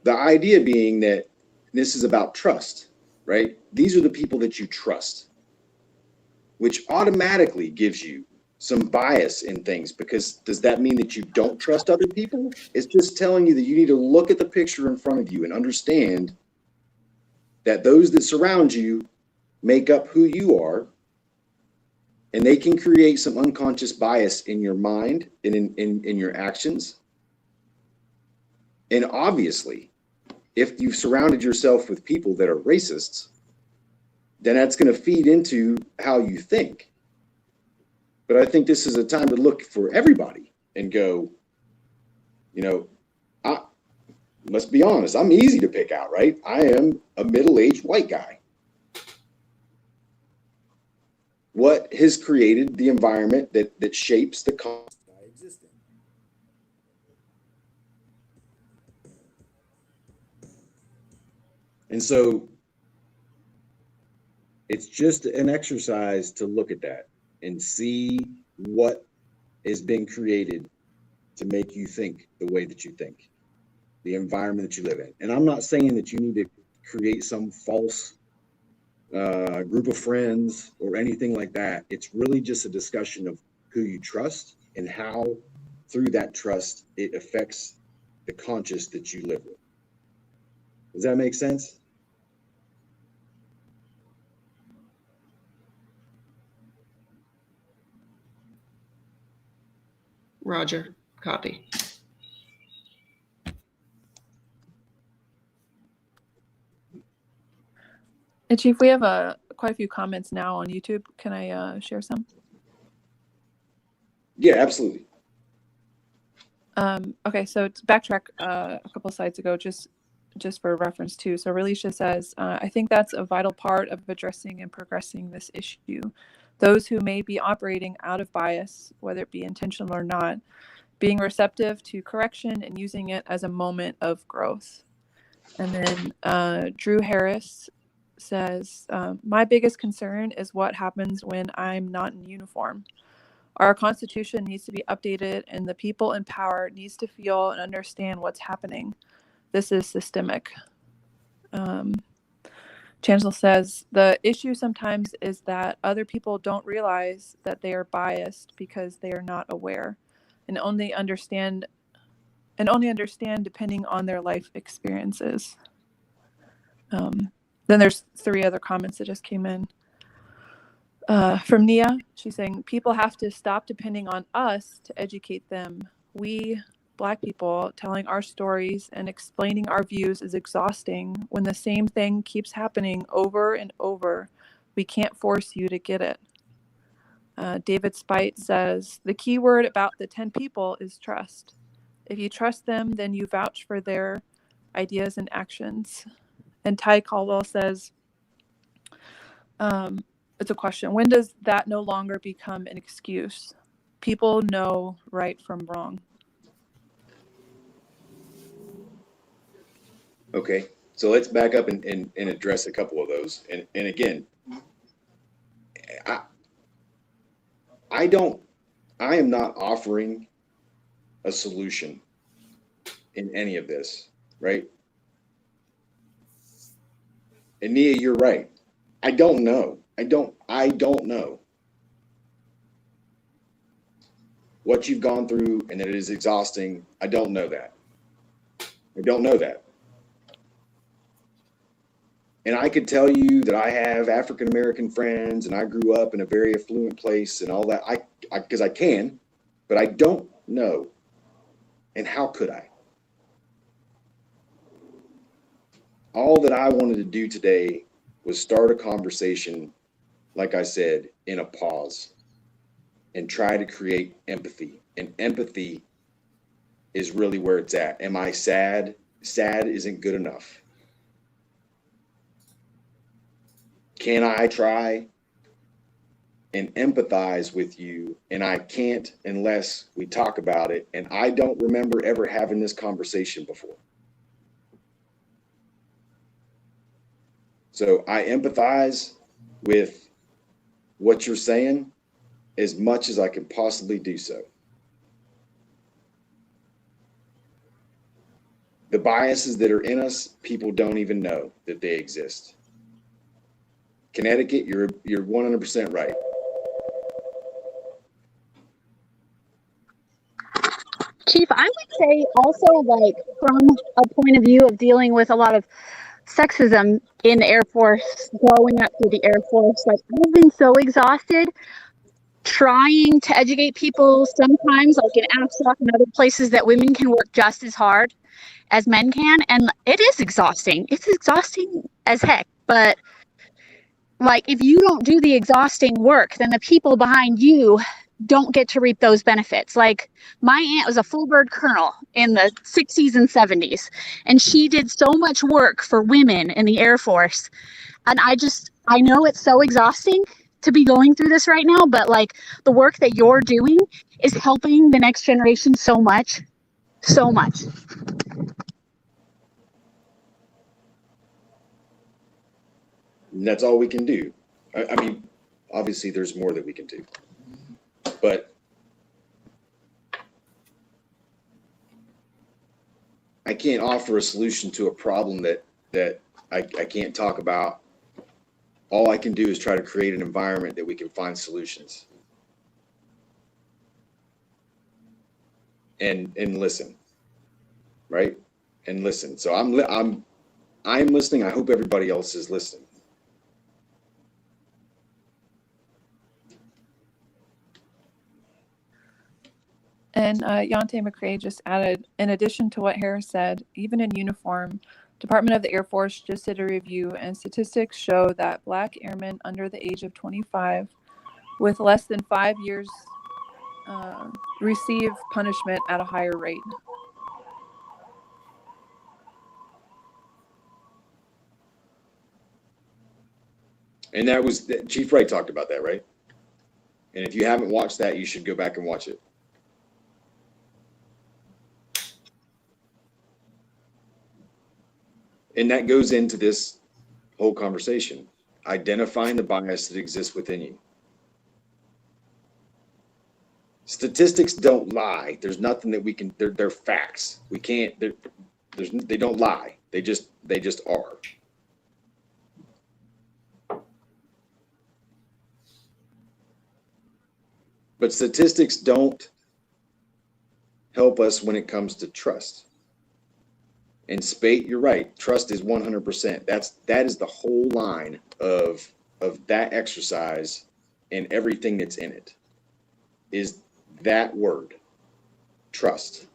the idea being that this is about trust, right? These are the people that you trust, which automatically gives you some bias in things, because does that mean that you don't trust other people? It's just telling you that you need to look at the picture in front of you and understand that those that surround you make up who you are, and they can create some unconscious bias in your mind and in your actions. And obviously, if you've surrounded yourself with people that are racists, then that's going to feed into how you think. But I think this is a time to look for everybody and go, let's be honest, I'm easy to pick out, right? I am a middle-aged white guy. What has created the environment that shapes the context I exist in? And so it's just an exercise to look at that and see what has been created to make you think the way that you think, the environment that you live in. And I'm not saying that you need to create some false group of friends or anything like that. It's really just a discussion of who you trust and how through that trust it affects the conscious that you live with. Does that make sense? Roger, copy. And Chief, we have quite a few comments now on YouTube. Can I share some? Yeah, absolutely. Okay, so to backtrack a couple slides ago, just for reference too. So Relisha says, I think that's a vital part of addressing and progressing this issue. Those who may be operating out of bias, whether it be intentional or not, being receptive to correction and using it as a moment of growth. And then Drew Harris says, my biggest concern is what happens when I'm not in uniform. Our Constitution needs to be updated and the people in power needs to feel and understand what's happening. This is systemic. Chancellor says, the issue sometimes is that other people don't realize that they are biased because they are not aware and only understand depending on their life experiences. Then there's 3 other comments that just came in. From Nia, she's saying, people have to stop depending on us to educate them. We, Black people, telling our stories and explaining our views is exhausting when the same thing keeps happening over and over. We can't force you to get it. David Spite says, the key word about the 10 people is trust. If you trust them, then you vouch for their ideas and actions. And Ty Caldwell says, it's a question. When does that no longer become an excuse? People know right from wrong. Okay, so let's back up and address a couple of those. And again, I am not offering a solution in any of this, right? And Nia, you're right. I don't know. I don't know what you've gone through and that it is exhausting. I don't know that. I don't know that. And I could tell you that I have African-American friends and I grew up in a very affluent place and all that. Because I can, but I don't know. And how could I? All that I wanted to do today was start a conversation, like I said, in a pause and try to create empathy. And empathy is really where it's at. Am I sad? Sad isn't good enough. Can I try and empathize with you? And I can't unless we talk about it. And I don't remember ever having this conversation before. So I empathize with what you're saying as much as I can possibly do so. The biases that are in us, people don't even know that they exist. Connecticut, you're 100% right. Chief, I would say also, like, from a point of view of dealing with a lot of sexism in the Air Force, growing up through the Air Force, like, I've been so exhausted trying to educate people sometimes, like in AFSOC and other places, that women can work just as hard as men can. And it is exhausting. It's exhausting as heck. But like, if you don't do the exhausting work, then the people behind you don't get to reap those benefits. Like, my aunt was a full bird colonel in the 60s and 70s, and she did so much work for women in the Air Force. And I know it's so exhausting to be going through this right now, but like, the work that you're doing is helping the next generation so much, so much. And that's all we can do. I mean, obviously there's more that we can do, but I can't offer a solution to a problem that I can't talk about. All I can do is try to create an environment that we can find solutions and listen, right? And listen. So I'm listening. I hope everybody else is listening. And Yante McCrae just added, in addition to what Harris said, even in uniform, Department of the Air Force just did a review, and statistics show that Black airmen under the age of 25 with less than 5 years receive punishment at a higher rate. And that was, Chief Wright talked about that, right? And if you haven't watched that, you should go back and watch it. And that goes into this whole conversation, identifying the bias that exists within you. Statistics don't lie. There's nothing that we can, they're facts. We can't, they don't lie. They just are. But statistics don't help us when it comes to trust. And Spate, you're right. Trust is 100%. That is the whole line of that exercise and everything that's in it is that word, trust.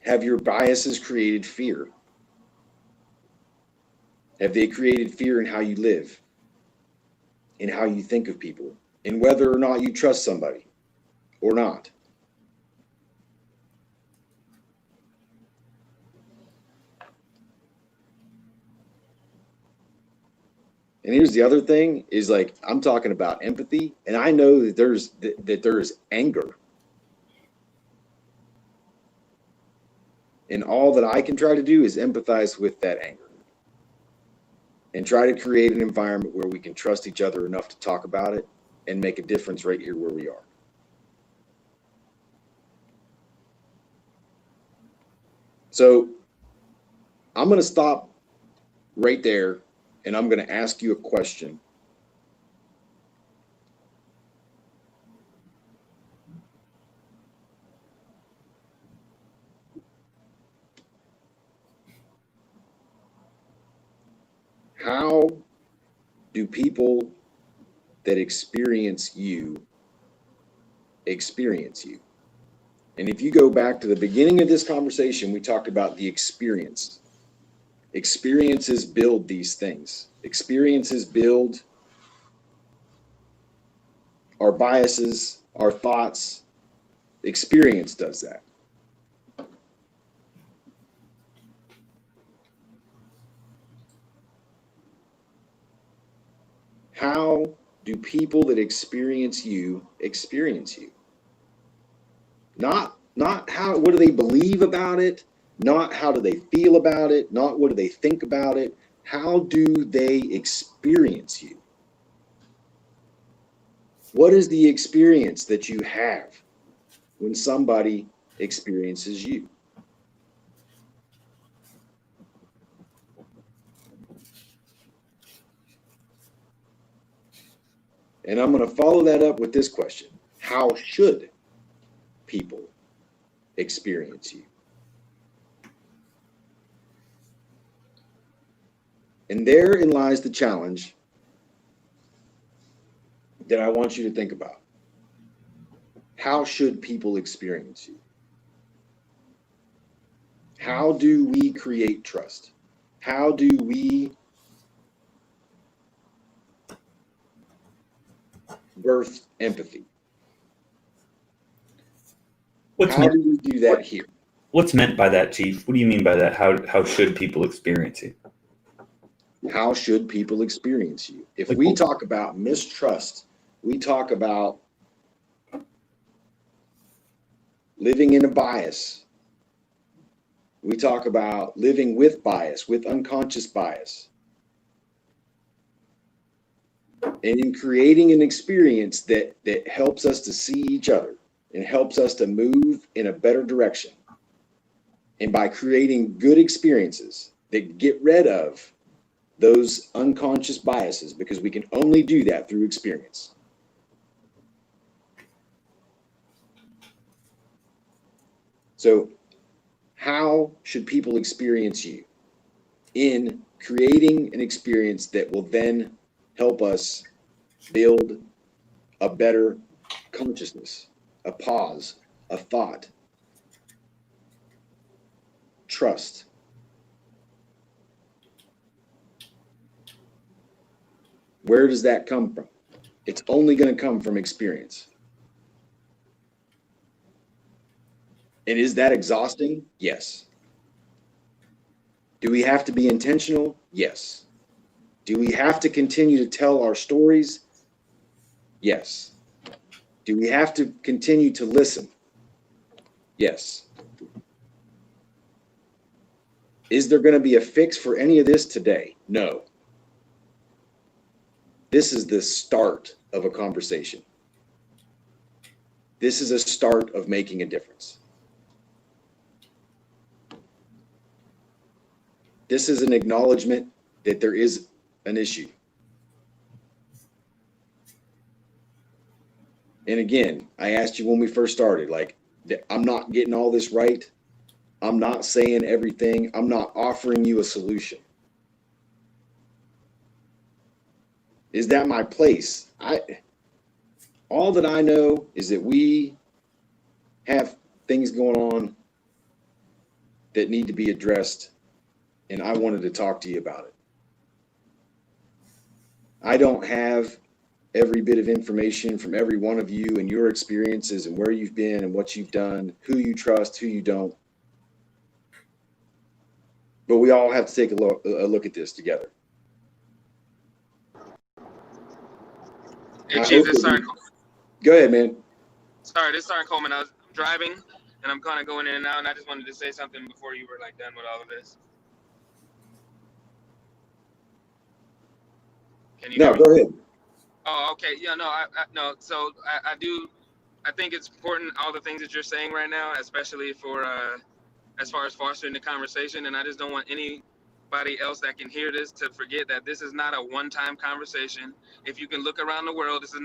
Have your biases created fear? Have they created fear in how you live, in how you think of people, in whether or not you trust somebody or not? And here's the other thing is, like, I'm talking about empathy, and I know that there's anger. And all that I can try to do is empathize with that anger and try to create an environment where we can trust each other enough to talk about it and make a difference right here where we are. So I'm going to stop right there, and I'm going to ask you a question. How do people that experience you? And if you go back to the beginning of this conversation, we talked about the experience. Experiences build these things. Experiences build our biases, our thoughts. Experience does that. How do people that experience you experience you? Not how, what do they believe about it? Not how do they feel about it? Not what do they think about it? How do they experience you? What is the experience that you have when somebody experiences you? And I'm going to follow that up with this question. How should people experience you? And therein lies the challenge that I want you to think about. How should people experience you? How do we create trust? How do we birth empathy? How do we do that here? What's meant by that, Chief? What do you mean by that? How should people experience you? How should people experience you? If we talk about mistrust, we talk about living in a bias. We talk about living with bias, with unconscious bias. And in creating an experience that helps us to see each other and helps us to move in a better direction, and by creating good experiences that get rid of those unconscious biases, because we can only do that through experience. So how should people experience you? In creating an experience that will then help us build a better consciousness, a pause, a thought, trust. Where does that come from? It's only going to come from experience. And is that exhausting? Yes. Do we have to be intentional? Yes. Do we have to continue to tell our stories? Yes. Do we have to continue to listen? Yes. Is there going to be a fix for any of this today? No. This is the start of a conversation. This is a start of making a difference. This is an acknowledgement that there is an issue. And again, I asked you when we first started, like, I'm not getting all this right. I'm not saying everything. I'm not offering you a solution. Is that my place? All that I know is that we have things going on that need to be addressed, and I wanted to talk to you about it. I don't have every bit of information from every one of you and your experiences and where you've been and what you've done, who you trust, who you don't. But we all have to take a look at this together. Hey, Chief, this Sergeant. Go ahead, man. Sorry, this is Sergeant Coleman. I'm driving, and I'm kind of going in and out, and I just wanted to say something before you were done with all of this. Can you? No, go ahead. Oh, okay. Yeah, no, no. So I think it's important, all the things that you're saying right now, especially for as far as fostering the conversation, and I just don't want anybody else that can hear this to forget that this is not a one-time conversation. If you can look around the world, this is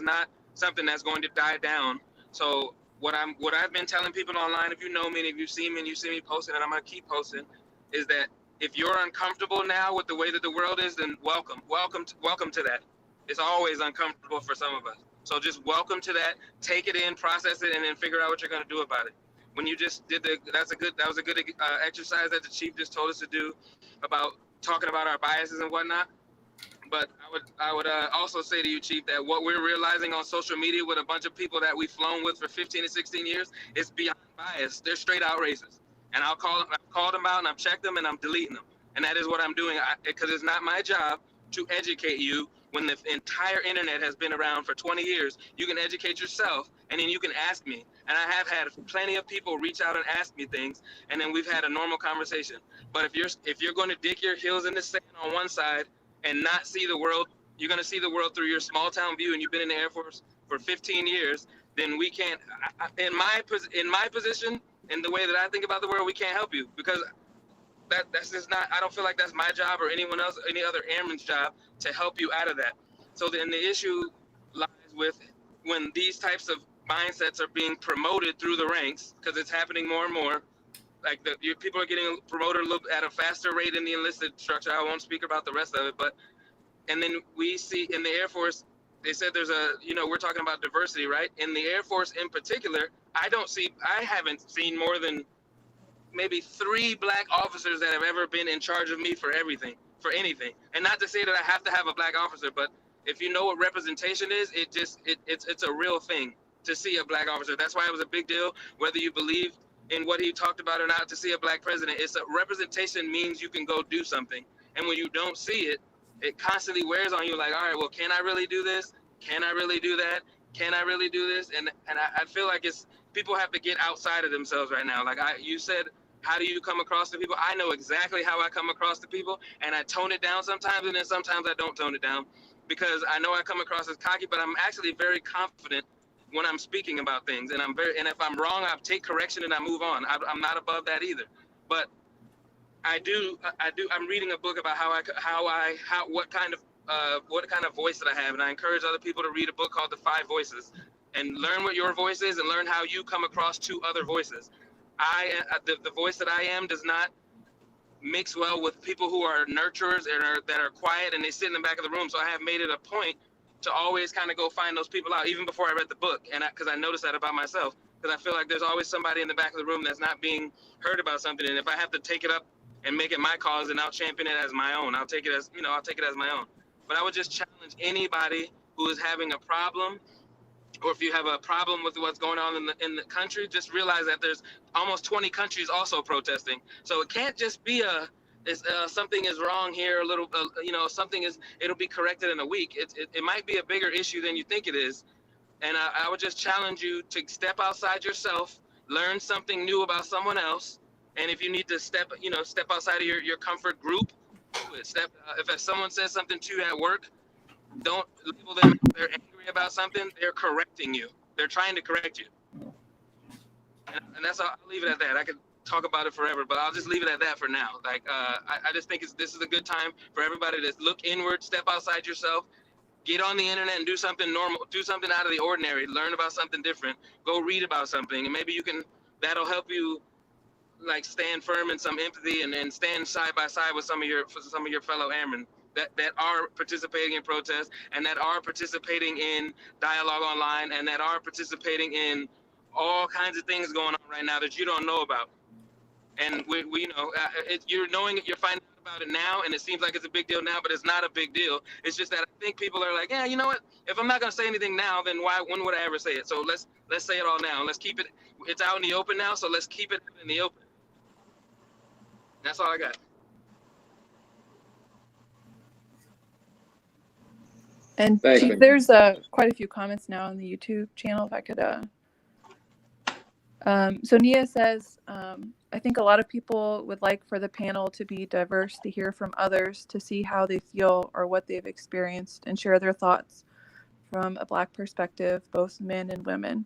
not something that's going to die down. So what I've been telling people online, if you know me and if you see me and you see me posting, and I'm gonna keep posting, is that if you're uncomfortable now with the way that the world is, then welcome to that. It's always uncomfortable for some of us. So just welcome to that, take it in, process it, and then figure out what you're gonna do about it. When you just did that was a good exercise that the Chief just told us to do about talking about our biases and whatnot. But I would also say to you, Chief, that what we're realizing on social media with a bunch of people that we've flown with for 15 to 16 years is beyond bias. They're straight out racist. And I've called them out and I've checked them and I'm deleting them. And that is what I'm doing, because it's not my job to educate you when the entire internet has been around for 20 years. You can educate yourself and then you can ask me. And I have had plenty of people reach out and ask me things, and then we've had a normal conversation. But if you're going to dig your heels in the sand on one side and not see the world, you're going to see the world through your small town view, and you've been in the Air Force for 15 years, then we can't, in my position, in the way that I think about the world, we can't help you, because that's just not, I don't feel like that's my job or anyone else, any other airman's job to help you out of that. So then the issue lies with when these types of mindsets are being promoted through the ranks, because it's happening more and more. Like people are getting promoted at a faster rate in the enlisted structure. I won't speak about the rest of it, and then we see in the Air Force, they said there's we're talking about diversity, right? In the Air Force in particular, I haven't seen more than maybe 3 black officers that have ever been in charge of me for anything. And not to say that I have to have a black officer, but if you know what representation is, it's a real thing to see a black officer. That's why it was a big deal, whether you believe in what he talked about or not, to see a black president. It's a representation means you can go do something. And when you don't see it, it constantly wears on you like, all right, well, can I really do this? Can I really do that? Can I really do this? And I feel like people have to get outside of themselves right now. Like you said, how do you come across to people? I know exactly how I come across to people, and I tone it down sometimes, and then sometimes I don't tone it down, because I know I come across as cocky, but I'm actually very confident when I'm speaking about things, and if I'm wrong, I take correction and I move on. I'm not above that either. But I'm reading a book about what kind of voice that I have, and I encourage other people to read a book called The 5 Voices, and learn what your voice is and learn how you come across to other voices. The voice that I am does not mix well with people who are nurturers and that are quiet and they sit in the back of the room. So I have made it a point to always kind of go find those people out, even before I read the book, and because I noticed that about myself, because I feel like there's always somebody in the back of the room that's not being heard about something, and if I have to take it up and make it my cause, then I'll champion it as my own. I'll take it as my own. But I would just challenge anybody who is having a problem, or if you have a problem with what's going on in the country, just realize that there's almost 20 countries also protesting. So it can't just be something is wrong here, a little, it'll be corrected in a week. It might be a bigger issue than you think it is. And I would just challenge you to step outside yourself, learn something new about someone else. And if you need to step outside of your comfort group, do it. If someone says something to you at work, don't label them if they're angry about something. They're correcting you. They're trying to correct you. And that's all. I'll leave it at that. I could talk about it forever, but I'll just leave it at that for now. Like, I just think this is a good time for everybody to look inward, step outside yourself, get on the internet and do something normal, do something out of the ordinary, learn about something different, go read about something, and maybe that'll help you like stand firm in some empathy and stand side by side with some of your fellow airmen that are participating in protests and that are participating in dialogue online and that are participating in all kinds of things going on right now that you don't know about. And you're finding out about it now, and it seems like it's a big deal now, but it's not a big deal. It's just that I think people are like, yeah, you know what? If I'm not gonna say anything now, then when would I ever say it? So let's say it all now. Let's keep it. It's out in the open now, so let's keep it in the open. That's all I got. And Thanks, Chief, man. there's quite a few comments now on the YouTube channel. If I could, so Nia says, I think a lot of people would like for the panel to be diverse, to hear from others, to see how they feel or what they've experienced, and share their thoughts from a Black perspective, both men and women.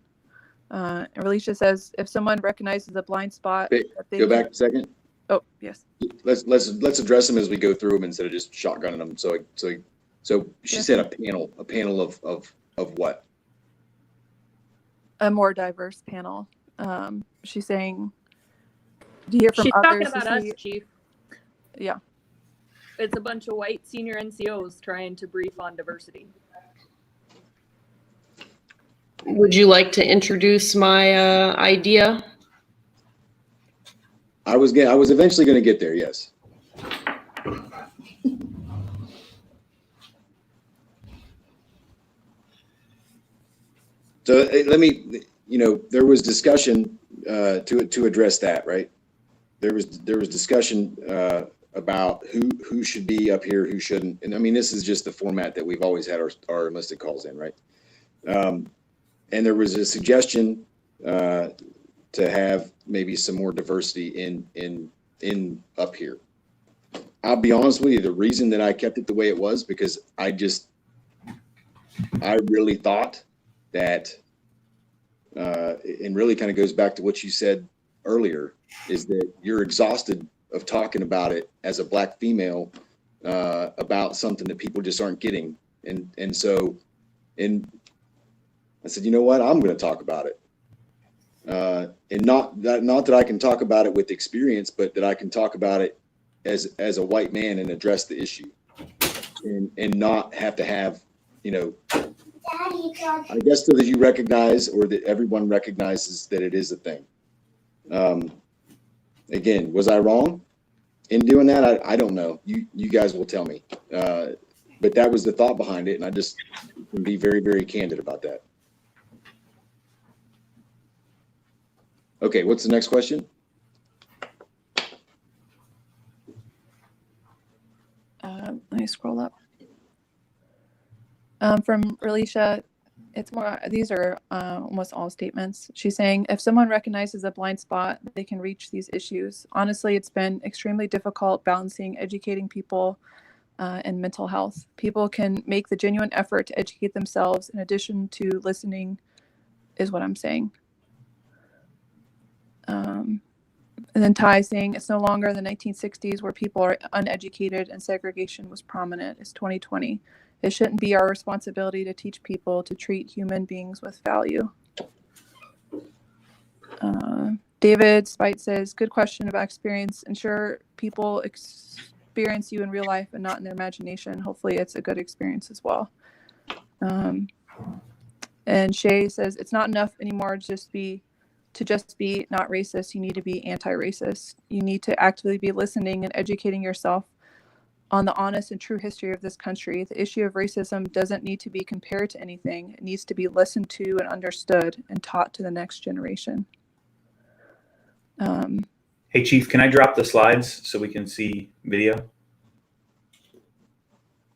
And Alicia says, if someone recognizes a blind spot, Hey, that they go back a second. Oh, yes. Let's address them as we go through them instead of just shotgunning them. So she Yes. said a panel of what? A more diverse panel. She's saying to hear from She's others. talking about us, Chief. Yeah. It's a bunch of white senior NCOs trying to brief on diversity. Would you like to introduce my idea? I was eventually going to get there. Yes. So let me, there was discussion to address that, right? There was discussion about who should be up here, who shouldn't, and I mean this is just the format that we've always had our enlisted calls in, right? And there was a suggestion to have maybe some more diversity in up here. I'll be honest with you, the reason that I kept it the way it was because I really thought that, and really kind of goes back to what you said earlier, is that you're exhausted of talking about it as a Black female about something that people just aren't getting. And so I said, you know what, I'm going to talk about it. And not that I can talk about it with experience, but that I can talk about it as a white man and address the issue and not have to have, I guess so that you recognize or that everyone recognizes that it is a thing. Again, was I wrong in doing that? I don't know. You guys will tell me. But that was the thought behind it. And I just can be very, very candid about that. Okay, what's the next question? Let me scroll up. From Alicia, it's more, these are almost all statements. She's saying, if someone recognizes a blind spot, they can reach these issues. Honestly, it's been extremely difficult balancing educating people and mental health. People can make the genuine effort to educate themselves in addition to listening, is what I'm saying. And then Ty saying it's no longer the 1960s where people are uneducated and segregation was prominent. It's 2020. It shouldn't be our responsibility to teach people to treat human beings with value. David Spite says, good question about experience. Ensure people experience you in real life and not in their imagination. Hopefully it's a good experience as well. And Shay says, it's not enough anymore to just be not racist. You need to be anti-racist. You need to actively be listening and educating yourself on the honest and true history of this country. The issue of racism doesn't need to be compared to anything. It needs to be listened to and understood and taught to the next generation. Hey, Chief, can I drop the slides so we can see video?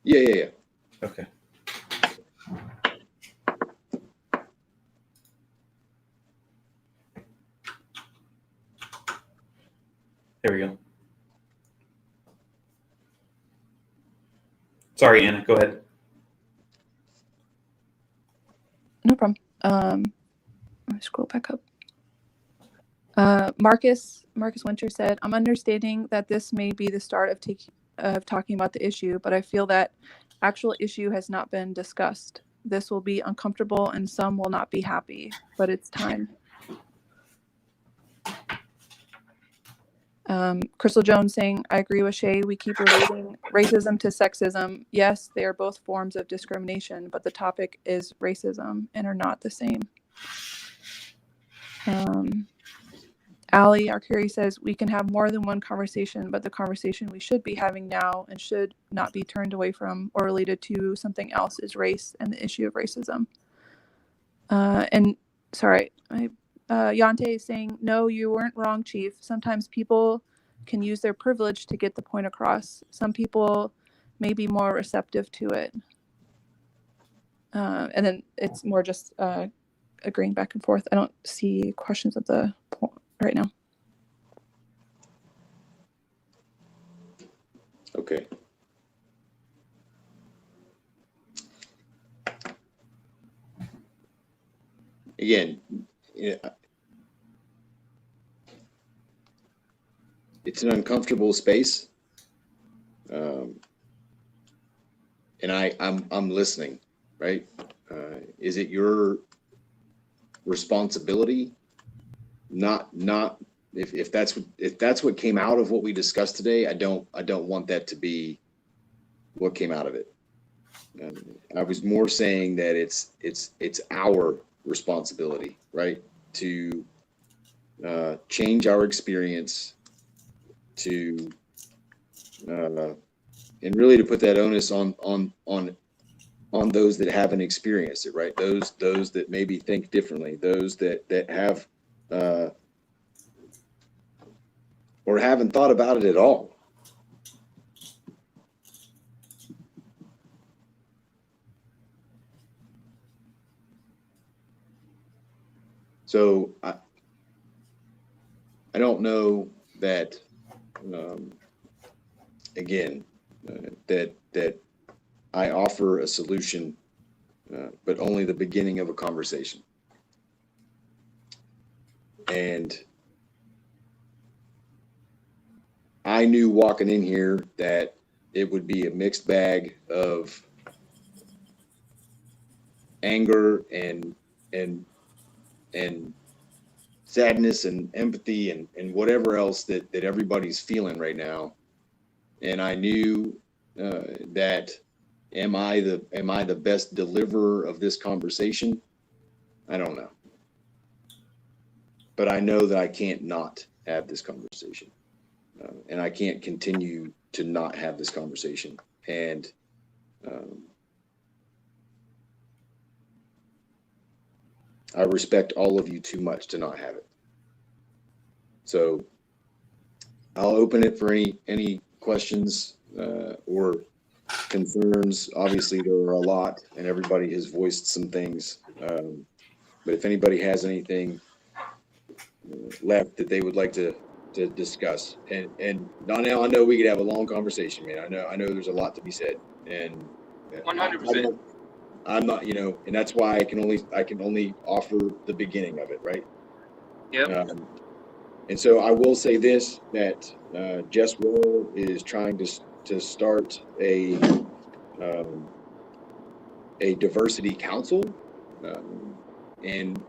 Yeah. Okay. There we go. Sorry, Anna, go ahead. No problem. Let me scroll back up. Marcus Winter said, I'm understanding that this may be the start of talking about the issue, but I feel that actual issue has not been discussed. This will be uncomfortable and some will not be happy, but it's time. Crystal Jones saying, I agree with Shay. We keep relating racism to sexism. Yes, they are both forms of discrimination, but the topic is racism and are not the same. Allie Arcuri says, we can have more than one conversation, but the conversation we should be having now and should not be turned away from or related to something else is race and the issue of racism. Yante is saying, no, you weren't wrong, Chief. Sometimes people can use their privilege to get the point across. Some people may be more receptive to it. And then it's more just agreeing back and forth. I don't see questions at the point right now. Okay. Again, it's an uncomfortable space, and I'm listening, right? Is it your responsibility? Not if that's what came out of what we discussed today. I don't want that to be what came out of it. I was more saying that it's our responsibility, right, to change our experience, to and really to put that onus on those that haven't experienced it, right? Those that maybe think differently, those that have or haven't thought about it at all. So I don't know that again that I offer a solution, but only the beginning of a conversation. And I knew walking in here that it would be a mixed bag of anger and sadness and empathy and whatever else that everybody's feeling right now. And I knew that am I the best deliverer of this conversation? I don't know. But I know that I can't not have this conversation. And I can't continue to not have this conversation. And I respect all of you too much to not have it. So I'll open it for any questions or concerns. Obviously, there are a lot, and everybody has voiced some things. But if anybody has anything left that they would like to discuss. And now I know we could have a long conversation, man. I know there's a lot to be said, and 100%. I'm not, and that's why I can only offer the beginning of it, right? Yep. And so I will say this, that Jess Roll is trying to start a diversity council, and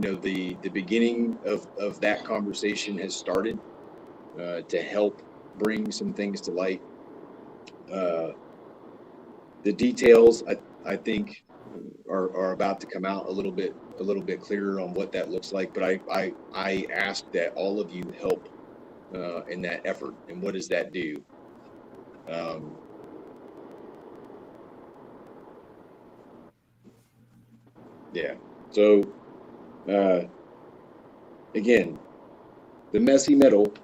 the beginning of that conversation has started to help bring some things to light. The details I think are about to come out a little bit clearer on what that looks like. But I ask that all of you help in that effort. And what does that do? Yeah. So again, the messy middle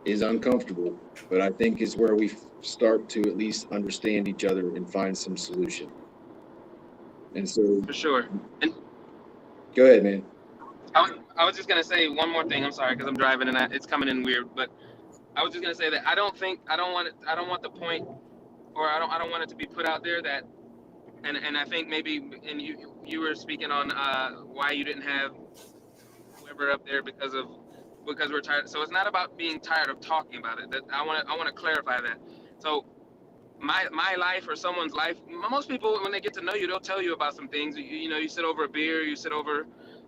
is uncomfortable, but I think is where we start to at least understand each other and find some solution. And so, For sure. And go ahead, man. I was just gonna say one more thing. I'm sorry because I'm driving and it's coming in weird, but I was just gonna say that I don't want the point, or I don't want it to be put out there that, and I think maybe, and you were speaking on why you didn't have whoever up there because we're tired. So it's not about being tired of talking about it. That I want to clarify that. So my life or someone's life, most people when they get to know you, they'll tell you about some things. You sit over a beer, you sit over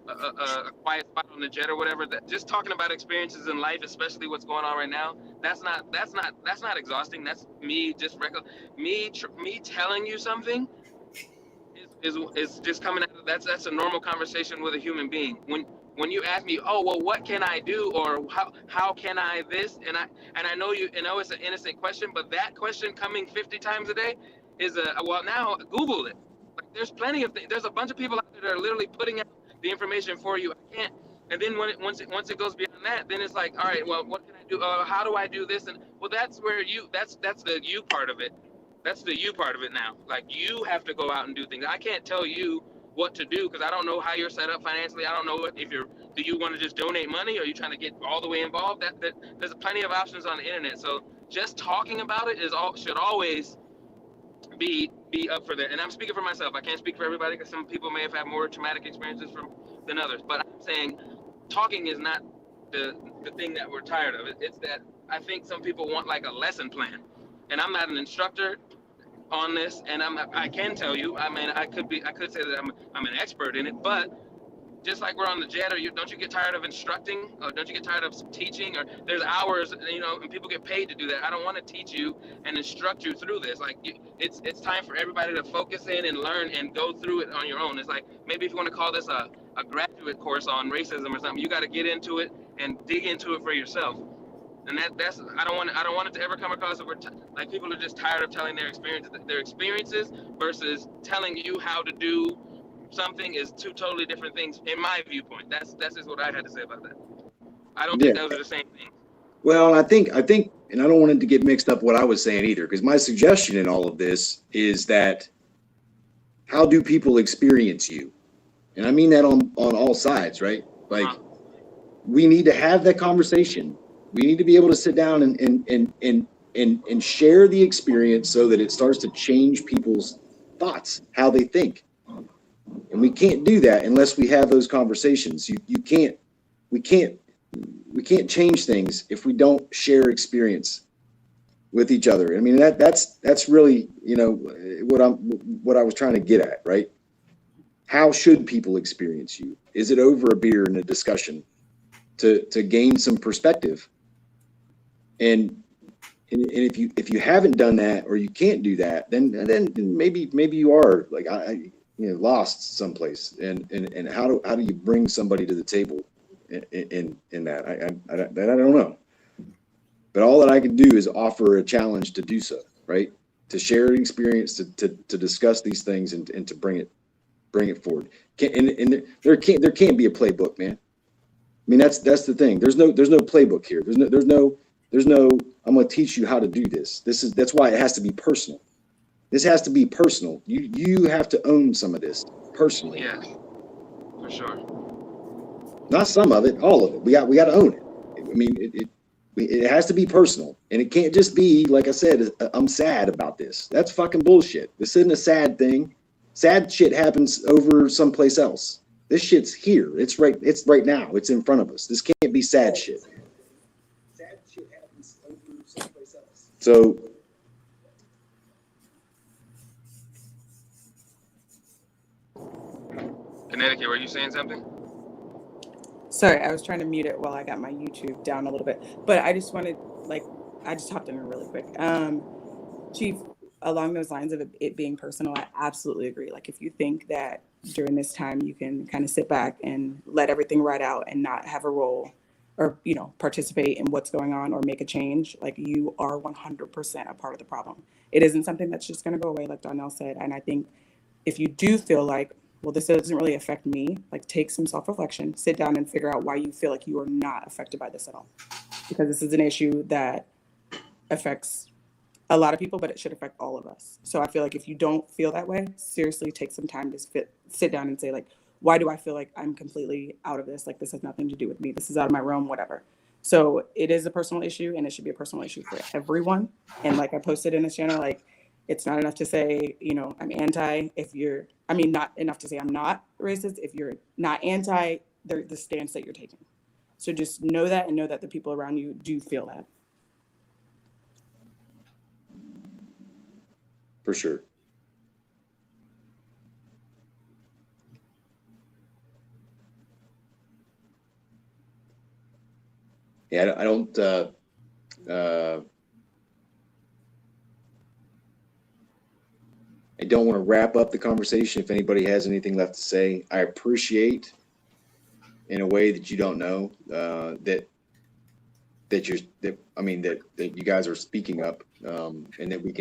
a quiet spot on the jet or whatever. That just talking about experiences in life, especially what's going on right now, that's not exhausting. That's me just me telling you something is just coming out of that's a normal conversation with a human being. When you ask me, oh well, what can I do, or how can I this, and I know it's an innocent question, but that question coming 50 times a day is now Google it. Like there's plenty of things. There's a bunch of people out there that are literally putting out the information for you. I can't. And then once it goes beyond that, then it's like, all right, well, what can I do? How do I do this? And well, that's where that's the you part of it. That's the you part of it now. Like you have to go out and do things. I can't tell you what to do because I don't know how you're set up financially. I don't know do you want to just donate money, or are you trying to get all the way involved? That there's plenty of options on the internet. So just talking about it should always be up for that. And I'm speaking for myself. I can't speak for everybody because some people may have had more traumatic experiences than others. But I'm saying talking is not the thing that we're tired of. It's that I think some people want like a lesson plan, and I'm not an instructor on this, and I can tell you, I mean, I could say that I'm an expert in it, but just like we're on the jet, don't you get tired of instructing, or don't you get tired of teaching, or there's hours, and people get paid to do that. I don't want to teach you and instruct you through this. Like it's time for everybody to focus in and learn and go through it on your own. It's like maybe if you want to call this a graduate course on racism or something, you got to get into it and dig into it for yourself. And that's I don't want it to ever come across that like people are just tired of telling their experiences versus telling you how to do something is two totally different things in my viewpoint. That's just what I had to say about that. I don't think those are the same thing. Well, I think, and I don't want it to get mixed up what I was saying either, because my suggestion in all of this is that how do people experience you? And I mean that on all sides, right? Like we need to have that conversation. We need to be able to sit down and share the experience so that it starts to change people's thoughts, how they think. And we can't do that unless we have those conversations. We can't change things if we don't share experience with each other. I mean, that's really, what I was trying to get at, right? How should people experience you? Is it over a beer and a discussion to gain some perspective? And if you haven't done that, or you can't do that, then maybe you are like lost someplace. And how do you bring somebody to the table in that? I don't know. But all that I can do is offer a challenge to do so, right? To share an experience, to discuss these things, and to bring it forward. And there can't be a playbook, man. I mean, that's the thing. There's no playbook here. There's no I'm going to teach you how to do this. That's why it has to be personal. This has to be personal. You have to own some of this personally. Yeah, for sure. Not some of it, all of it. We got to own it. I mean, it has to be personal, and it can't just be like I said. I'm sad about this. That's fucking bullshit. This isn't a sad thing. Sad shit happens over someplace else. This shit's here. It's right now. It's in front of us. This can't be sad shit. Sad shit happens over someplace else. So. Connecticut, were you saying something? Sorry, I was trying to mute it while I got my YouTube down a little bit. But I just wanted, I just hopped in really quick. Chief, along those lines of it being personal, I absolutely agree. Like, if you think that during this time you can kind of sit back and let everything ride out and not have a role or, participate in what's going on or make a change, like, you are 100% a part of the problem. It isn't something that's just going to go away, like Donnell said. And I think if you do feel like, well, this doesn't really affect me, like, take some self-reflection, sit down and figure out why you feel like you are not affected by this at all. Because this is an issue that affects a lot of people, but it should affect all of us. So I feel like if you don't feel that way, seriously take some time to sit down and say, like, why do I feel like I'm completely out of this? Like, this has nothing to do with me. This is out of my realm, whatever. So it is a personal issue, and it should be a personal issue for everyone. And like I posted in this channel, like, it's not enough to say, I'm anti not enough to say I'm not racist. If you're not anti, the stance that you're taking. So just know that, and know that the people around you do feel that. For sure. Yeah, I don't. I don't want to wrap up the conversation. If anybody has anything left to say, I appreciate, in a way that you don't know, that you guys are speaking up, and that we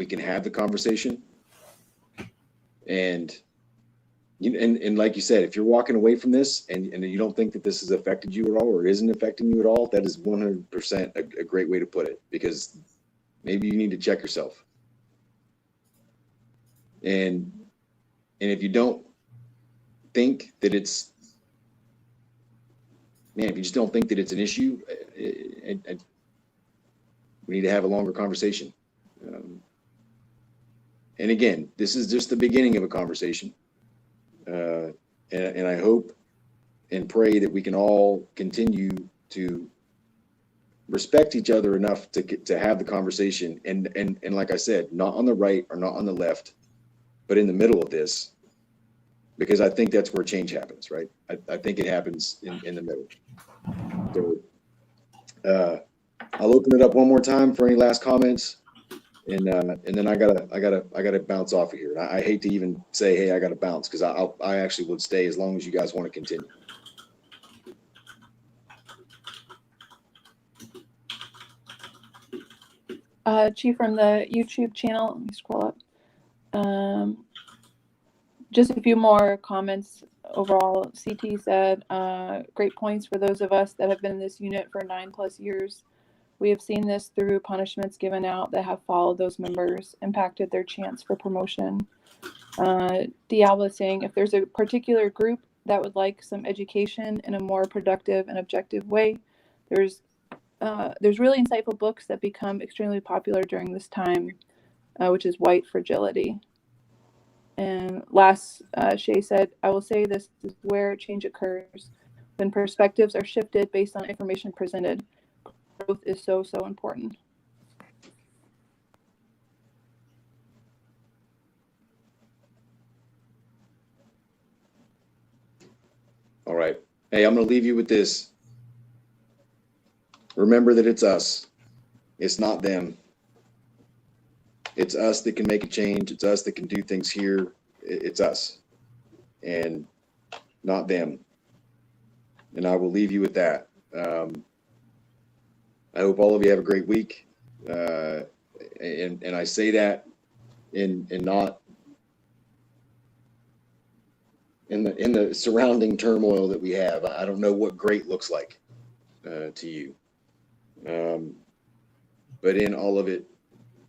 can have the conversation. And like you said, if you're walking away from this and you don't think that this has affected you at all, or isn't affecting you at all, that is 100% a great way to put it, because maybe you need to check yourself. And if you don't think that if you just don't think that it's an issue, we need to have a longer conversation. And again, this is just the beginning of a conversation. And I hope and pray that we can all continue to respect each other enough to have the conversation. And like I said, not on the right or not on the left, but in the middle of this, because I think that's where change happens, right? I think it happens in the middle. So I'll open it up one more time for any last comments, and then I gotta bounce off of here. And I hate to even say, hey, I gotta bounce, because I actually would stay as long as you guys want to continue. Chief, from the YouTube channel, let me scroll up. Just a few more comments overall. CT said, great points for those of us that have been in this unit for 9+ years. We have seen this through punishments given out that have followed those members, impacted their chance for promotion. Diablo saying, if there's a particular group that would like some education in a more productive and objective way, there's really insightful books that become extremely popular during this time, which is White Fragility. And last, Shay said, I will say this is where change occurs. When perspectives are shifted based on information presented, growth is so important. All right. Hey, I'm going to leave you with this. Remember that it's us. It's not them. It's us that can make a change. It's us that can do things here. It's us and not them. And I will leave you with that. I hope all of you have a great week. And I say that in not in the surrounding turmoil that we have. I don't know what great looks like to you. But in all of it,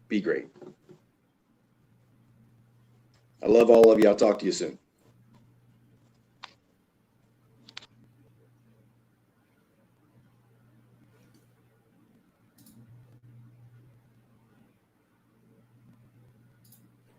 be great. I love all of you. I'll talk to you soon.